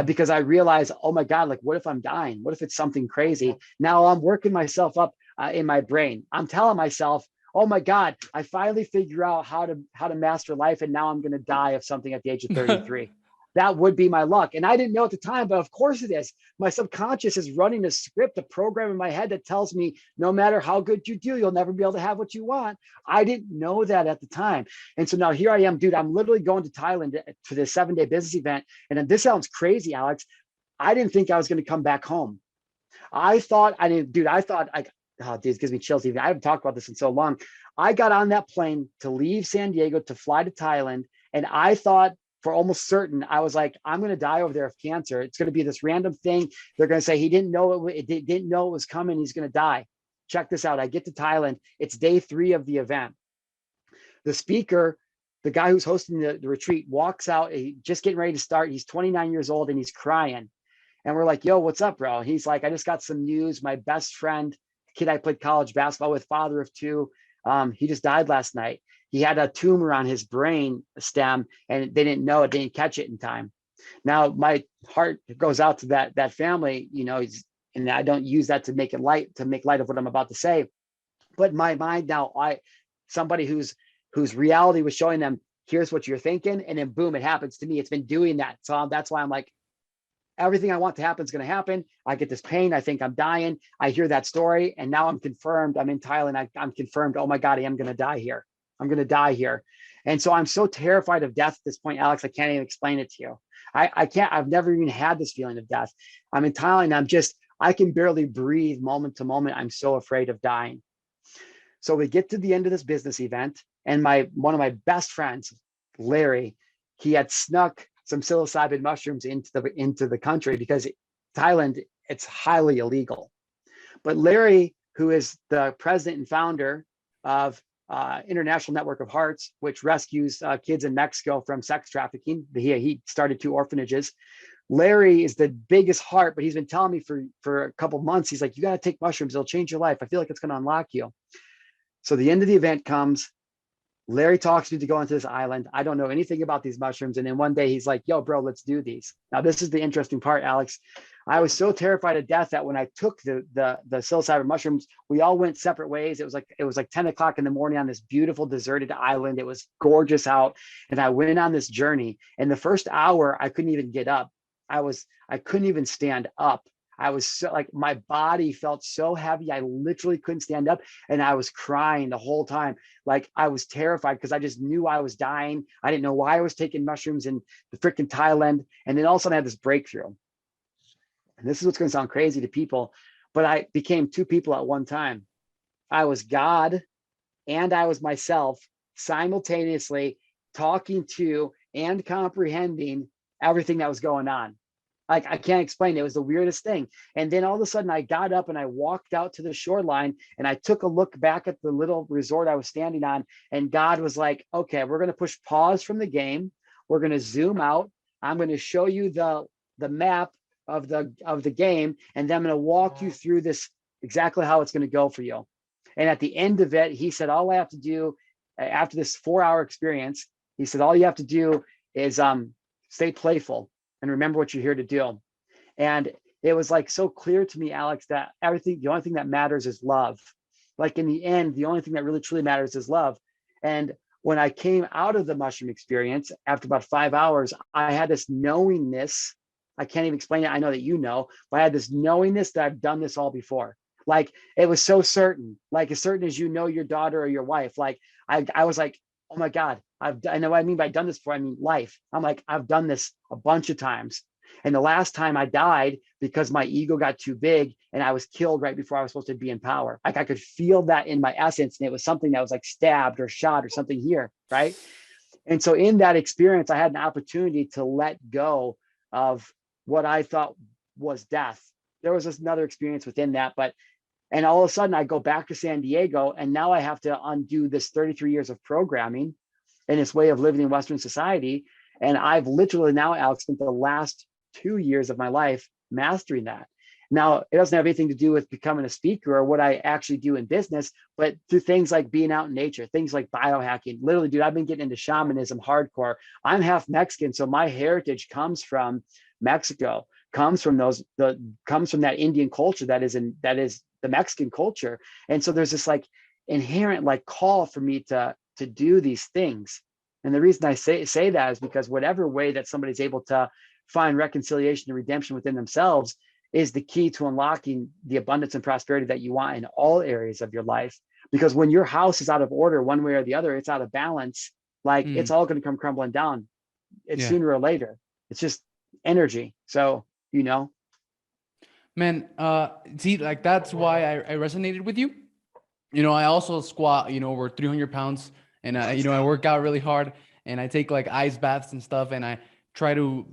Because I realize, oh my God, like, what if I'm dying? What if it's something crazy? Now I'm working myself up in my brain. I'm telling myself, oh my God, I finally figure out how to master life. And now I'm going to die of something at the age of 33. That would be my luck. And I didn't know at the time, but of course it is. My subconscious is running a script, a program in my head that tells me no matter how good you do, you'll never be able to have what you want. I didn't know that at the time. And so now here I am, dude, I'm literally going to Thailand for this 7-day business event. And this sounds crazy, Alex. I didn't think I was going to come back home. I thought, oh, dude, it gives me chills even. I haven't talked about this in so long. I got on that plane to leave San Diego to fly to Thailand. And I thought, for almost certain, I was like, I'm going to die over there of cancer. It's going to be this random thing. They're going to say he didn't know it didn't know it was coming. He's going to die. Check this out. I get to Thailand. It's day 3 of the event. The speaker, the guy who's hosting the retreat, walks out. Just getting ready to start. He's 29 years old and he's crying. And we're like, yo, what's up, bro? He's like, I just got some news. My best friend, kid I played college basketball with, father of 2, he just died last night. He had a tumor on his brain stem and they didn't know it, didn't catch it in time. Now my heart goes out to that family, and I don't use that to make light of what I'm about to say. But my mind now, somebody whose reality was showing them, here's what you're thinking, and then boom, it happens to me. It's been doing that. So that's why I'm like, everything I want to happen is going to happen. I get this pain. I think I'm dying. I hear that story. And now I'm confirmed. I'm in Thailand. I'm confirmed. Oh my God, I am going to die here. I'm going to die here. And so I'm so terrified of death at this point, Alex, I can't even explain it to you. I've never even had this feeling of death. I'm in Thailand. I can barely breathe moment to moment. I'm so afraid of dying. So we get to the end of this business event and one of my best friends, Larry, he had snuck some psilocybin mushrooms into the country because Thailand, it's highly illegal. But Larry, who is the president and founder of International Network of Hearts, which rescues kids in Mexico from sex trafficking. He started 2 orphanages. Larry is the biggest heart, but he's been telling me for a couple months, he's like, you got to take mushrooms. It'll change your life. I feel like it's going to unlock you. So the end of the event comes. Larry talks me to go into this island. I don't know anything about these mushrooms. And then one day he's like, yo, bro, let's do these. Now, this is the interesting part, Alex. I was so terrified of death that when I took the psilocybin mushrooms, we all went separate ways. It was like 10 o'clock in the morning on this beautiful deserted island. It was gorgeous out. And I went on this journey. And the first hour, I couldn't even get up. I couldn't even stand up. I was so, like, my body felt so heavy. I literally couldn't stand up and I was crying the whole time. Like, I was terrified because I just knew I was dying. I didn't know why I was taking mushrooms in the freaking Thailand. And then all of a sudden I had this breakthrough. And this is what's going to sound crazy to people, but I became 2 people at one time. I was God and I was myself simultaneously talking to and comprehending everything that was going on. Like, I can't explain it. It was the weirdest thing. And then all of a sudden I got up and I walked out to the shoreline and I took a look back at the little resort I was standing on. And God was like, okay, we're going to push pause from the game. We're going to zoom out. I'm going to show you the map of the game. And then I'm going to walk you through this, exactly how it's going to go for you. And at the end of it, he said, all I have to do after this 4-hour experience, he said, all you have to do is stay playful and remember what you're here to do. And it was like so clear to me, Alex, that the only thing that matters is love. Like, in the end, the only thing that really truly matters is love. And when I came out of the mushroom experience, after about 5 hours, I had this knowingness. I can't even explain it. I know that you know, but I had this knowingness that I've done this all before. Like, it was so certain, like as certain as you know your daughter or your wife. Like, I was like, oh my God, I know what I mean by I've done this before. I mean, life. I'm like, I've done this a bunch of times. And the last time I died because my ego got too big and I was killed right before I was supposed to be in power. Like, I could feel that in my essence. And it was something that was like stabbed or shot or something here. Right. And so in that experience, I had an opportunity to let go of what I thought was death. There was another experience within that, and all of a sudden I go back to San Diego and now I have to undo this 33 years of programming and this way of living in Western society. And I've literally now, Alex, spent the last 2 years of my life mastering that. Now, it doesn't have anything to do with becoming a speaker or what I actually do in business, but through things like being out in nature, things like biohacking. Literally, dude, I've been getting into shamanism hardcore. I'm half Mexican, so my heritage comes from Mexico, comes from comes from that Indian culture that is the Mexican culture. And so there's this like inherent like call for me to do these things. And the reason I say that is because whatever way that somebody's able to find reconciliation and redemption within themselves is the key to unlocking the abundance and prosperity that you want in all areas of your life. Because when your house is out of order, one way or the other, it's out of balance, like it's all going to come crumbling down. It's sooner or later. It's just energy. So, Man, see, like that's why I resonated with you. I also squat, over 300 pounds, and I work out really hard, and I take like ice baths and stuff, and I try to,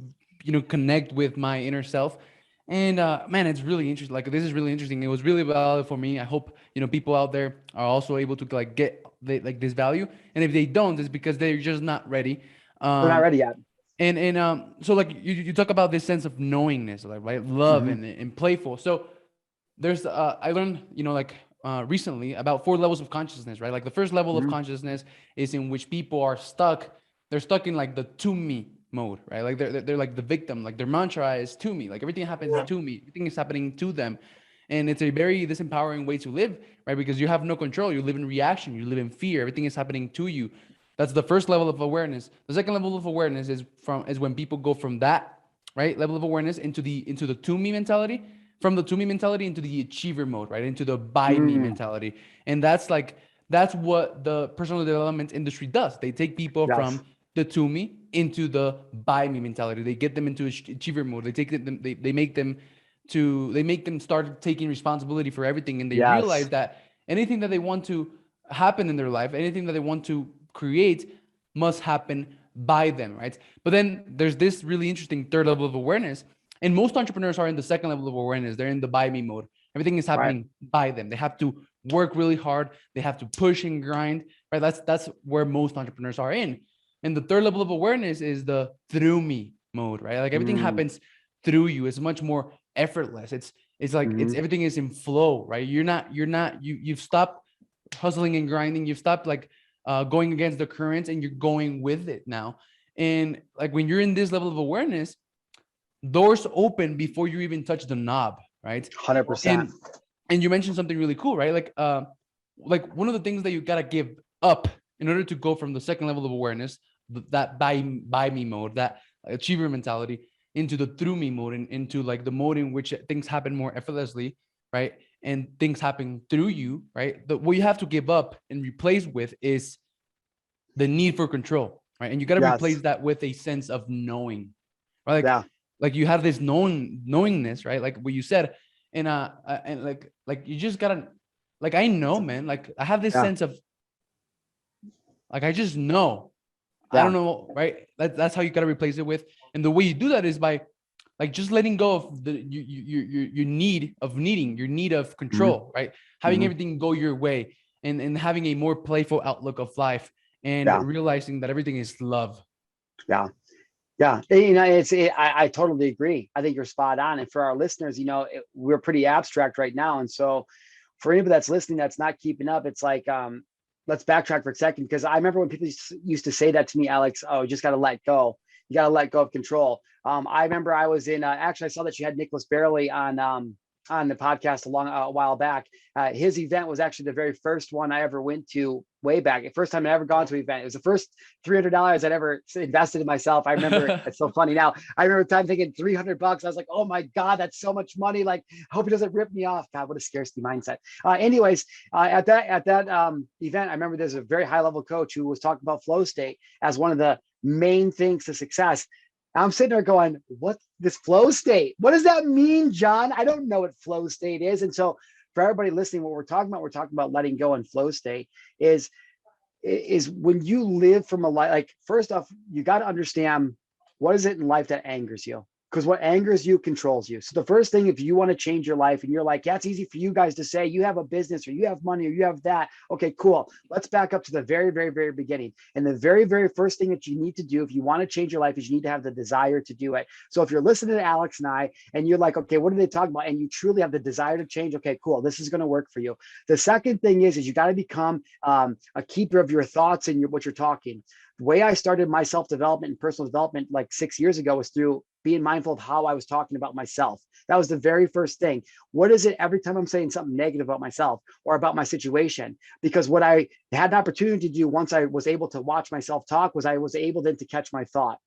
connect with my inner self. And man, it's really interesting. Like, this is really interesting. It was really valuable for me. I hope, people out there are also able to like get like this value. And if they don't, it's because they're just not ready. we're not ready yet. And so like you talk about this sense of knowingness, like, right, love and playful. So there's I learned, recently about 4 levels of consciousness, right? Like the first level of consciousness is in which people are stuck. They're stuck in like the to me mode, right? Like they're like the victim, like their mantra is to me, like everything happens to me, everything is happening to them. And it's a very disempowering way to live, right? Because you have no control. You live in reaction. You live in fear. Everything is happening to you. That's the first level of awareness. The second level of awareness is when people go from that, right, level of awareness into the to me mentality, from the to me mentality into the achiever mode, right, into the by me mentality. And that's what the personal development industry does. They take people from the to me into the by me mentality. They get them into achiever mode. They take them. They make them start taking responsibility for everything, and they realize that anything that they want to happen in their life, anything that they want to create, must happen by them, right? But then there's this really interesting third level of awareness, and most entrepreneurs are in the second level of awareness. They're in the by me mode. Everything is happening by them. They have to work really hard. They have to push and grind, right? That's where most entrepreneurs are in. And the third level of awareness is the through me mode, right? Like everything happens through you. It's much more effortless. It's like everything is in flow, right? You've stopped hustling and grinding. You've stopped like going against the currents, and you're going with it now. And like when you're in this level of awareness, doors open before you even touch the knob, right? 100%. And you mentioned something really cool, right? Like one of the things that you gotta give up in order to go from the second level of awareness, that by me mode, that achiever mentality, into the through me mode, and into like the mode in which things happen more effortlessly, right? And things happen through you, right? What you have to give up and replace with is the need for control, right? And you got to replace that with a sense of knowing, right? Like you have this knowingness, right? Like what you said, and like you just gotta, like, I know, man, like I have this sense of, like, I just know. I don't know, right? That's how you gotta replace it with. And the way you do that is by like just letting go of your need of control, right? Having everything go your way, and having a more playful outlook of life, and realizing that everything is love. I totally agree. I think you're spot on. And for our listeners, we're pretty abstract right now. And so for anybody that's listening, that's not keeping up, it's like, let's backtrack for a second, because I remember when people used to say that to me, Alex, oh, you just got to let go. You got to let go of control. I remember I was in, actually, I saw that you had Nicholas Barely on the podcast a while back. His event was actually the very first one I ever went to way back. The first time I ever gone to an event. It was the first $300 I'd ever invested in myself. I remember, it's so funny now. I remember time thinking $300. I was like, oh my God, that's so much money. Like, I hope it doesn't rip me off. God, what a scarcity mindset. Anyways, at that event, I remember there's a very high level coach who was talking about flow state as one of the main things to success. I'm sitting there going, what, this flow state? What does that mean, John? I don't know what flow state is. And so for everybody listening, what we're talking about letting go and flow state is when you live from a life, like, first off, you got to understand, what is it in life that angers you? Because what angers you controls you. So the first thing, if you want to change your life and you're like, yeah, it's easy for you guys to say you have a business or you have money or you have that. Okay, cool. Let's back up to the very, very, very beginning. And the very, very first thing that you need to do if you want to change your life is you need to have the desire to do it. So if you're listening to Alex and I, and you're like, okay, what are they talking about? And you truly have the desire to change. Okay, cool. This is going to work for you. The second thing is you got to become a keeper of your thoughts and what you're talking. The way I started my self-development and personal development like 6 years ago was through being mindful of how I was talking about myself. That was the very first thing. What is it every time I'm saying something negative about myself or about my situation? Because what I had an opportunity to do once I was able to watch myself talk was I was able then to catch my thought.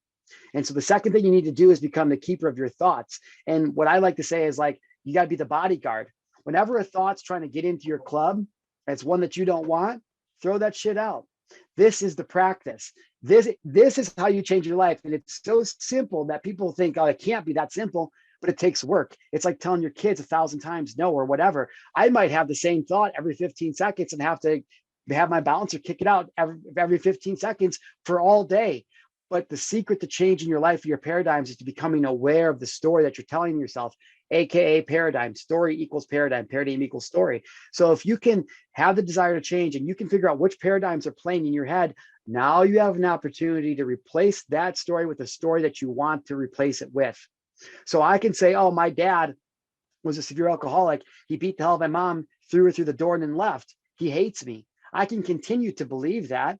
And so the second thing you need to do is become the keeper of your thoughts. And what I like to say is like, you got to be the bodyguard. Whenever a thought's trying to get into your club, it's one that you don't want, throw that shit out. This is the practice. This is how you change your life. And it's so simple that people think, oh, it can't be that simple, but it takes work. It's like telling your kids 1,000 times no or whatever. I might have the same thought every 15 seconds and have to have my balancer kick it out every 15 seconds for all day. But the secret to changing your life, your paradigms, is to becoming aware of the story that you're telling yourself, AKA paradigm. Story equals paradigm, paradigm equals story. So if you can have the desire to change and you can figure out which paradigms are playing in your head, now you have an opportunity to replace that story with a story that you want to replace it with. So I can say, oh, my dad was a severe alcoholic. He beat the hell out of my mom, threw her through the door and then left. He hates me. I can continue to believe that.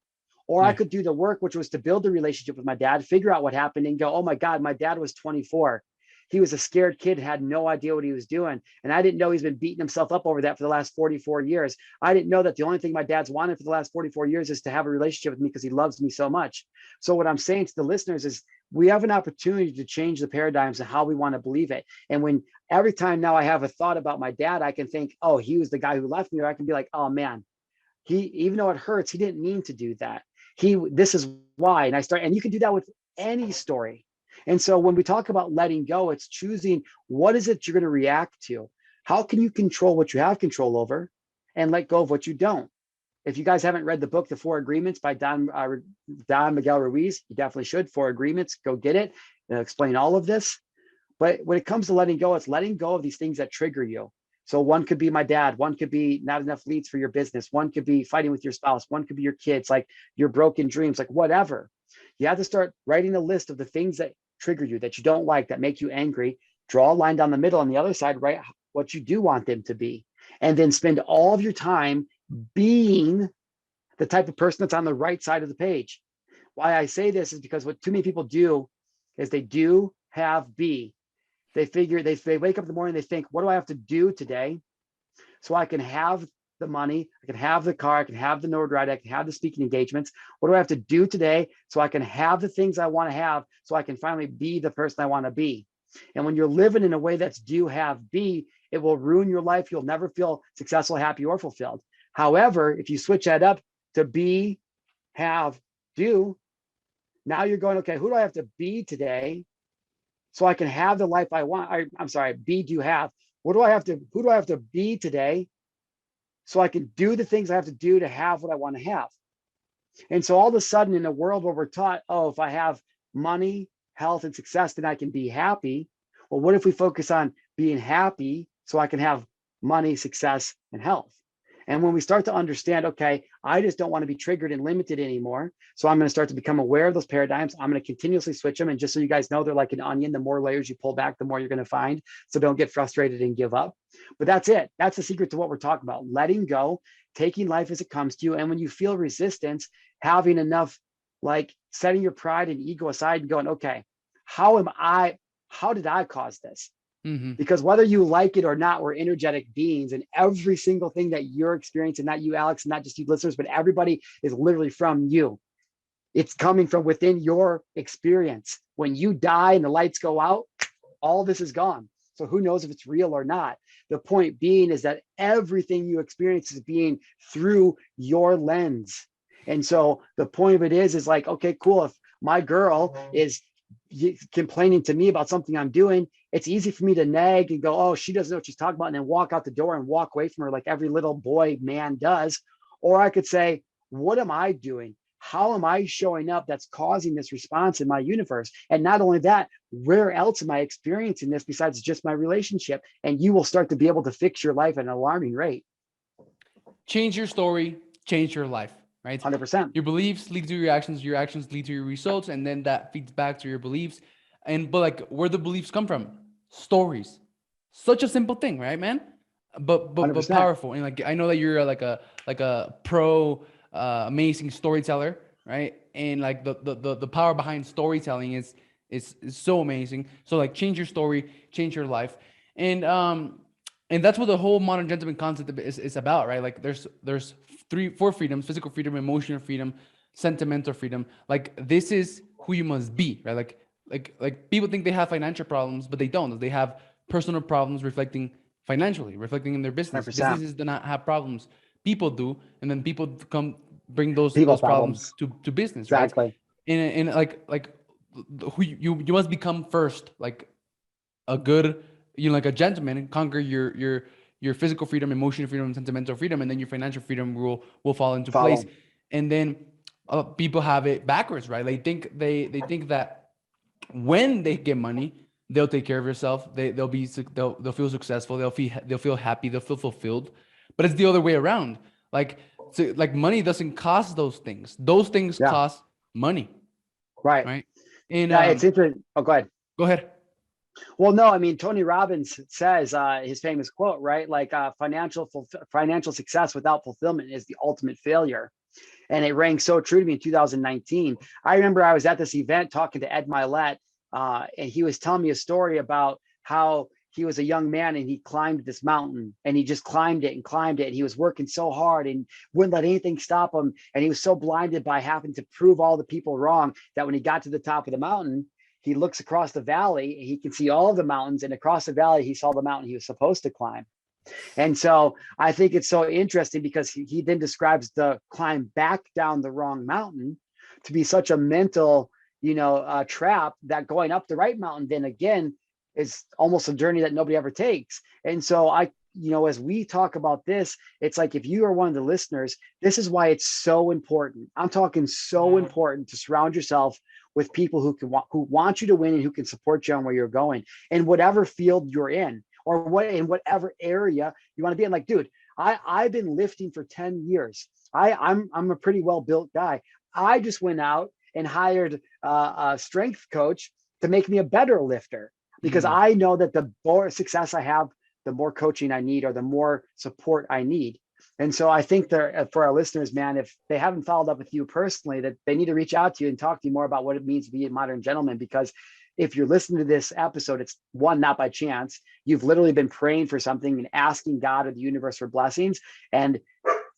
Or I could do the work, which was to build the relationship with my dad, figure out what happened and go, oh my God, my dad was 24. He was a scared kid, had no idea what he was doing. And I didn't know he's been beating himself up over that for the last 44 years. I didn't know that the only thing my dad's wanted for the last 44 years is to have a relationship with me because he loves me so much. So what I'm saying to the listeners is we have an opportunity to change the paradigms and how we want to believe it. And when every time now I have a thought about my dad, I can think, oh, he was the guy who left me. Or I can be like, oh man, even though it hurts, he didn't mean to do that. This is why. And you can do that with any story. And so when we talk about letting go, it's choosing what is it you're going to react to? How can you control what you have control over and let go of what you don't? If you guys haven't read the book, The Four Agreements by Don Miguel Ruiz, you definitely should. Four Agreements, go get it. It'll explain all of this. But when it comes to letting go, it's letting go of these things that trigger you. So one could be my dad, one could be not enough leads for your business, one could be fighting with your spouse, one could be your kids, like your broken dreams, like whatever. You have to start writing a list of the things that trigger you, that you don't like, that make you angry. Draw a line down the middle. On the other side, write what you do want them to be. And then spend all of your time being the type of person that's on the right side of the page. Why I say this is because what too many people do is they do, have, be. They figure they wake up in the morning, they think, what do I have to do today so I can have the money, I can have the car, I can have the notoriety, I can have the speaking engagements. What do I have to do today so I can have the things I want to have so I can finally be the person I want to be? And when you're living in a way that's do, have, be, it will ruin your life. You'll never feel successful, happy, or fulfilled. However, if you switch that up to be, have, do, now you're going, okay, who do I have to be today so I can have the life I want? I'm sorry, be, do, have. Who do I have to be today so I can do the things I have to do to have what I want to have? And so all of a sudden in a world where we're taught, oh, if I have money, health, and success, then I can be happy. Well, what if we focus on being happy so I can have money, success, and health? And when we start to understand, okay, I just don't want to be triggered and limited anymore. So I'm going to start to become aware of those paradigms. I'm going to continuously switch them. And just so you guys know, they're like an onion. The more layers you pull back, the more you're going to find. So don't get frustrated and give up. But that's it. That's the secret to what we're talking about. Letting go, taking life as it comes to you. And when you feel resistance, having enough, like setting your pride and ego aside and going, okay, how did I cause this? Mm-hmm. Because whether you like it or not, we're energetic beings, and every single thing that you're experiencing, not you, Alex, not just you listeners, but everybody is literally from you. It's coming from within your experience. When you die and the lights go out, all this is gone. So who knows if it's real or not? The point being is that everything you experience is being through your lens. And so the point of it is like, okay, cool. If my girl is complaining to me about something I'm doing, it's easy for me to nag and go, oh, she doesn't know what she's talking about, and then walk out the door and walk away from her like every little boy man does. Or I could say, what am I doing? how am I showing up that's causing this response in my universe? And not only that, where else am I experiencing this besides just my relationship? And you will start to be able to fix your life at an alarming rate. Change your story, change your life, right? 100%. Your beliefs lead to your actions lead to your results, and then that feeds back to your beliefs. But like, where the beliefs come from? Stories. Such a simple thing, right, man? But 100%. powerful. And like, I know that you're like a pro amazing storyteller, right? And like the power behind storytelling is so amazing. So like, change your story, change your life. And that's what the whole modern gentleman concept is about, right? Like, there's 4 freedoms: physical freedom, emotional freedom, sentimental freedom. Like, this is who you must be, right? Like people think they have financial problems, but they don't. They have personal problems reflecting financially, reflecting in their business. 100%. Businesses do not have problems. People do, and then people come bring those People problems problems. to business, right? Exactly. And like who you must become first, like a good, like a gentleman, and conquer your physical freedom, emotional freedom, sentimental freedom, and then your financial freedom will fall into place. Follow. And then people have it backwards, right? They think that when they get money, they'll take care of yourself. They'll feel successful. They'll feel happy. They'll feel fulfilled. But it's the other way around. Like money doesn't cost those things. Those things Yeah. cost money, Right. right? And Yeah, it's interesting. Oh, go ahead. Go ahead. Well, no, I mean, Tony Robbins says his famous quote, right? Like financial success without fulfillment is the ultimate failure. And it rang so true to me in 2019. I remember I was at this event talking to Ed Milet, and he was telling me a story about how he was a young man and he climbed this mountain and he just climbed it and climbed it. And he was working so hard and wouldn't let anything stop him. And he was so blinded by having to prove all the people wrong that when he got to the top of the mountain, he looks across the valley and he can see all of the mountains. And across the valley, he saw the mountain he was supposed to climb. And so I think it's so interesting because he then describes the climb back down the wrong mountain to be such a mental, trap, that going up the right mountain then again is almost a journey that nobody ever takes. And so as we talk about this, it's like, if you are one of the listeners, this is why it's so important. I'm talking so important to surround yourself with people who want you to win and who can support you on where you're going in whatever field you're in, or in whatever area you want to be in. Like, dude, I've been lifting for 10 years. I'm a pretty well-built guy. I just went out and hired a strength coach to make me a better lifter, because I know that the more success I have, the more coaching I need, or the more support I need. And so I think for our listeners, man, if they haven't followed up with you personally, that they need to reach out to you and talk to you more about what it means to be a modern gentleman. Because if you're listening to this episode, it's one, not by chance. You've literally been praying for something and asking God or the universe for blessings. And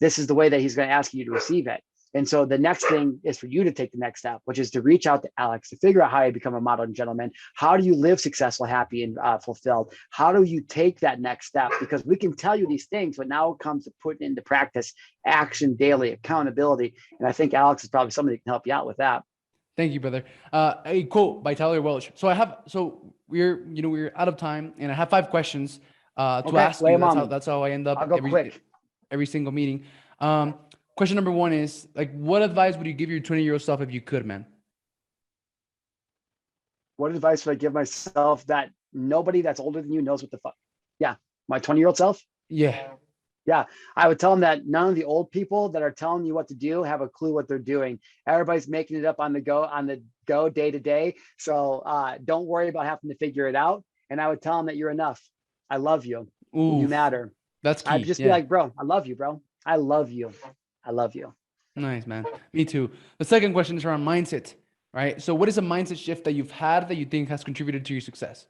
this is the way that he's going to ask you to receive it. And so the next thing is for you to take the next step, which is to reach out to Alex to figure out how you become a modern gentleman. How do you live successful, happy, and fulfilled? How do you take that next step? Because we can tell you these things, but now it comes to putting into practice, action daily, accountability. And I think Alex is probably somebody that can help you out with that. Thank you, brother. A quote by Tyler Welch. So we're out of time, and I have 5 questions to ask you. That's how I end up every single meeting. Question number 1 is, like, what advice would you give your 20-year-old self if you could, man? What advice would I give myself that nobody that's older than you knows what the fuck? Yeah, my 20-year-old self. Yeah, I would tell them that none of the old people that are telling you what to do have a clue what they're doing. Everybody's making it up on the go day to day. So don't worry about having to figure it out. And I would tell them that you're enough. I love you. You matter. That's key. I'd just be like, bro, I love you, bro. I love you. I love you. Nice, man. Me too. The second question is around mindset, right? So what is a mindset shift that you've had that you think has contributed to your success?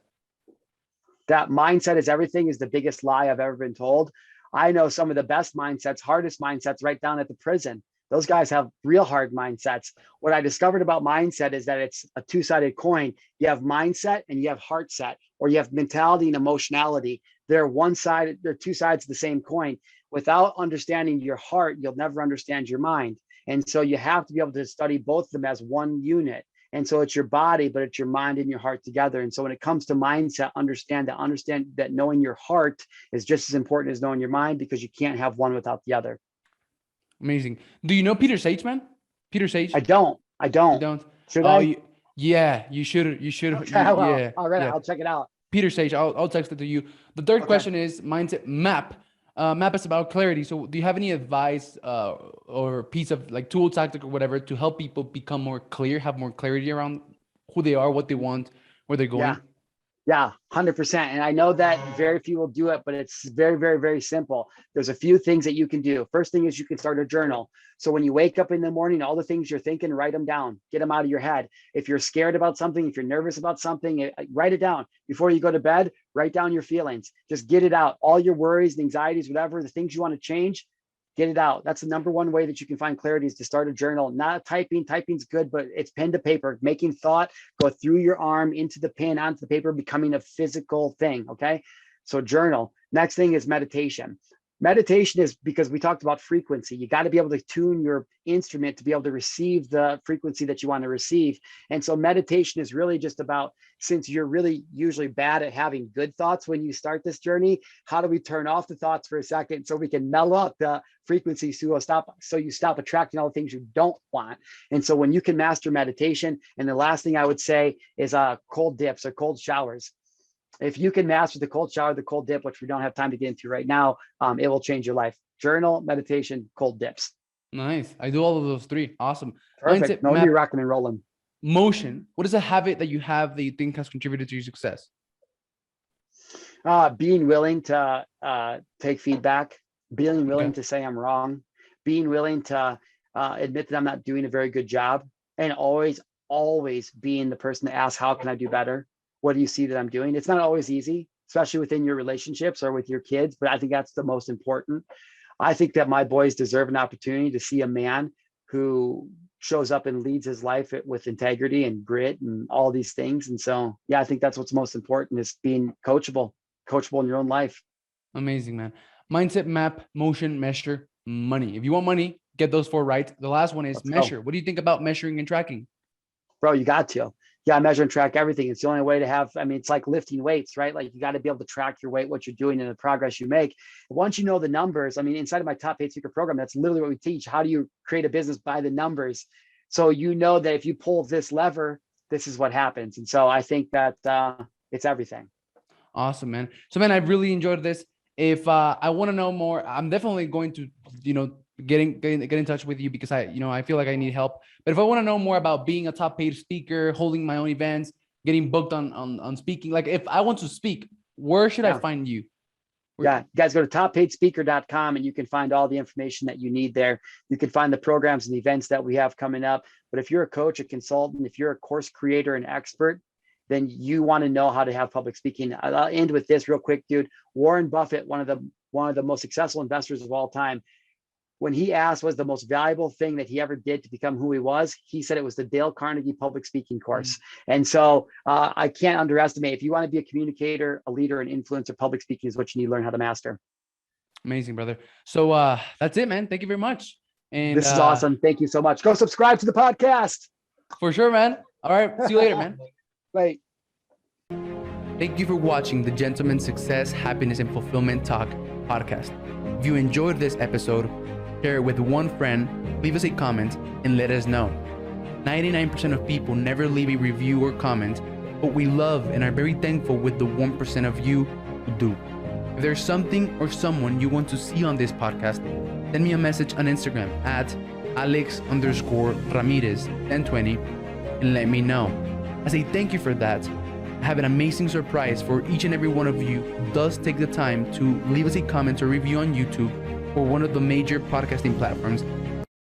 That mindset is everything is the biggest lie I've ever been told. I know some of the best mindsets, hardest mindsets right down at the prison. Those guys have real hard mindsets. What I discovered about mindset is that it's a two-sided coin. You have mindset and you have heart set, or you have mentality and emotionality. They're two sides of the same coin. Without understanding your heart, you'll never understand your mind. And so you have to be able to study both of them as one unit. And so it's your body, but it's your mind and your heart together. And so when it comes to mindset, understand that knowing your heart is just as important as knowing your mind, because you can't have one without the other. Amazing. Do you know Peter Sage, man? Peter Sage? I don't. You don't? Should Oh, I? yeah, you should. You should. Okay, well, Yeah, all right, yeah. I'll check it out. Peter Sage, I'll text it to you. The third Okay. question is mindset map. Map is about clarity. So do you have any advice or piece of like tool, tactic, or whatever to help people become more clear, have more clarity around who they are, what they want, where they're going? Yeah, 100%. And I know that very few will do it, but it's very, very, very simple. There's a few things that you can do. First thing is you can start a journal. So when you wake up in the morning, all the things you're thinking, write them down, get them out of your head. If you're scared about something, if you're nervous about something, write it down. Before you go to bed, write down your feelings. Just get it out. All your worries and anxieties, whatever, the things you want to change, get it out. That's the number one way that you can find clarity, is to start a journal. Not typing. Typing's good, but it's pen to paper, making thought go through your arm into the pen, onto the paper, becoming a physical thing. Okay. So journal. Next thing is meditation. Meditation is, because we talked about frequency, you got to be able to tune your instrument to be able to receive the frequency that you want to receive. And so meditation is really just about, since you're really usually bad at having good thoughts when you start this journey, how do we turn off the thoughts for a second so we can mellow up the frequency so you stop attracting all the things you don't want. And so when you can master meditation, and the last thing I would say is cold dips or cold showers. If you can master the cold shower, the cold dip, which we don't have time to get into right now, it will change your life. Journal, meditation, cold dips. Nice. I do all of those three. Awesome. Perfect. No, you're rocking and rolling. Motion. What is a habit that you have that you think has contributed to your success? Being willing to take feedback, being willing to say I'm wrong, being willing to admit that I'm not doing a very good job, and always being the person to ask, how can I do better? What do you see that I'm doing? It's not always easy, especially within your relationships or with your kids, but I think that's the most important. I think that my boys deserve an opportunity to see a man who shows up and leads his life with integrity and grit and all these things. And so, yeah, I think that's what's most important, is being coachable in your own life. Amazing, man. Mindset map, motion, measure, money. If you want money, get those four right. The last one is measure. What do you think about measuring and tracking? Bro, you got to. Yeah, measure and track everything. It's the only way to have, it's like lifting weights, right? Like you got to be able to track your weight, what you're doing, and the progress you make. Once you know the numbers, inside of my top paid speaker program, that's literally what we teach. How do you create a business by the numbers? So you know that if you pull this lever, this is what happens. And so I think that it's everything. Awesome, man. So, man, I've really enjoyed this. If I want to know more, I'm definitely going to, get in touch with you, because I feel like I need help. But if I want to know more about being a top paid speaker, holding my own events, getting booked on speaking, like if I want to speak, where should I find you? You guys go to toppaidspeaker.com and you can find all the information that you need there. You can find the programs and events that we have coming up. But if you're a coach, a consultant, if you're a course creator, an expert, then you want to know how to have public speaking. I'll end with this real quick, dude. Warren Buffett, one of the most successful investors of all time, when he asked was the most valuable thing that he ever did to become who he was, he said it was the Dale Carnegie public speaking course. And so I can't underestimate, if you want to be a communicator, a leader, an influencer, public speaking is what you need to learn how to master. Amazing, brother. So that's it, man. Thank you very much. And this is awesome. Thank you so much. Go subscribe to the podcast. For sure, man. All right. See you later, man. Bye. Thank you for watching the Gentleman's Success, Happiness, and Fulfillment Talk podcast. If you enjoyed this episode, share it with one friend, leave us a comment, and let us know. 99% of people never leave a review or comment, but we love and are very thankful with the 1% of you who do. If there's something or someone you want to see on this podcast, send me a message on Instagram at Alex_Ramirez1020 and let me know. As a thank you for that, I have an amazing surprise for each and every one of you who does take the time to leave us a comment or review on YouTube or one of the major podcasting platforms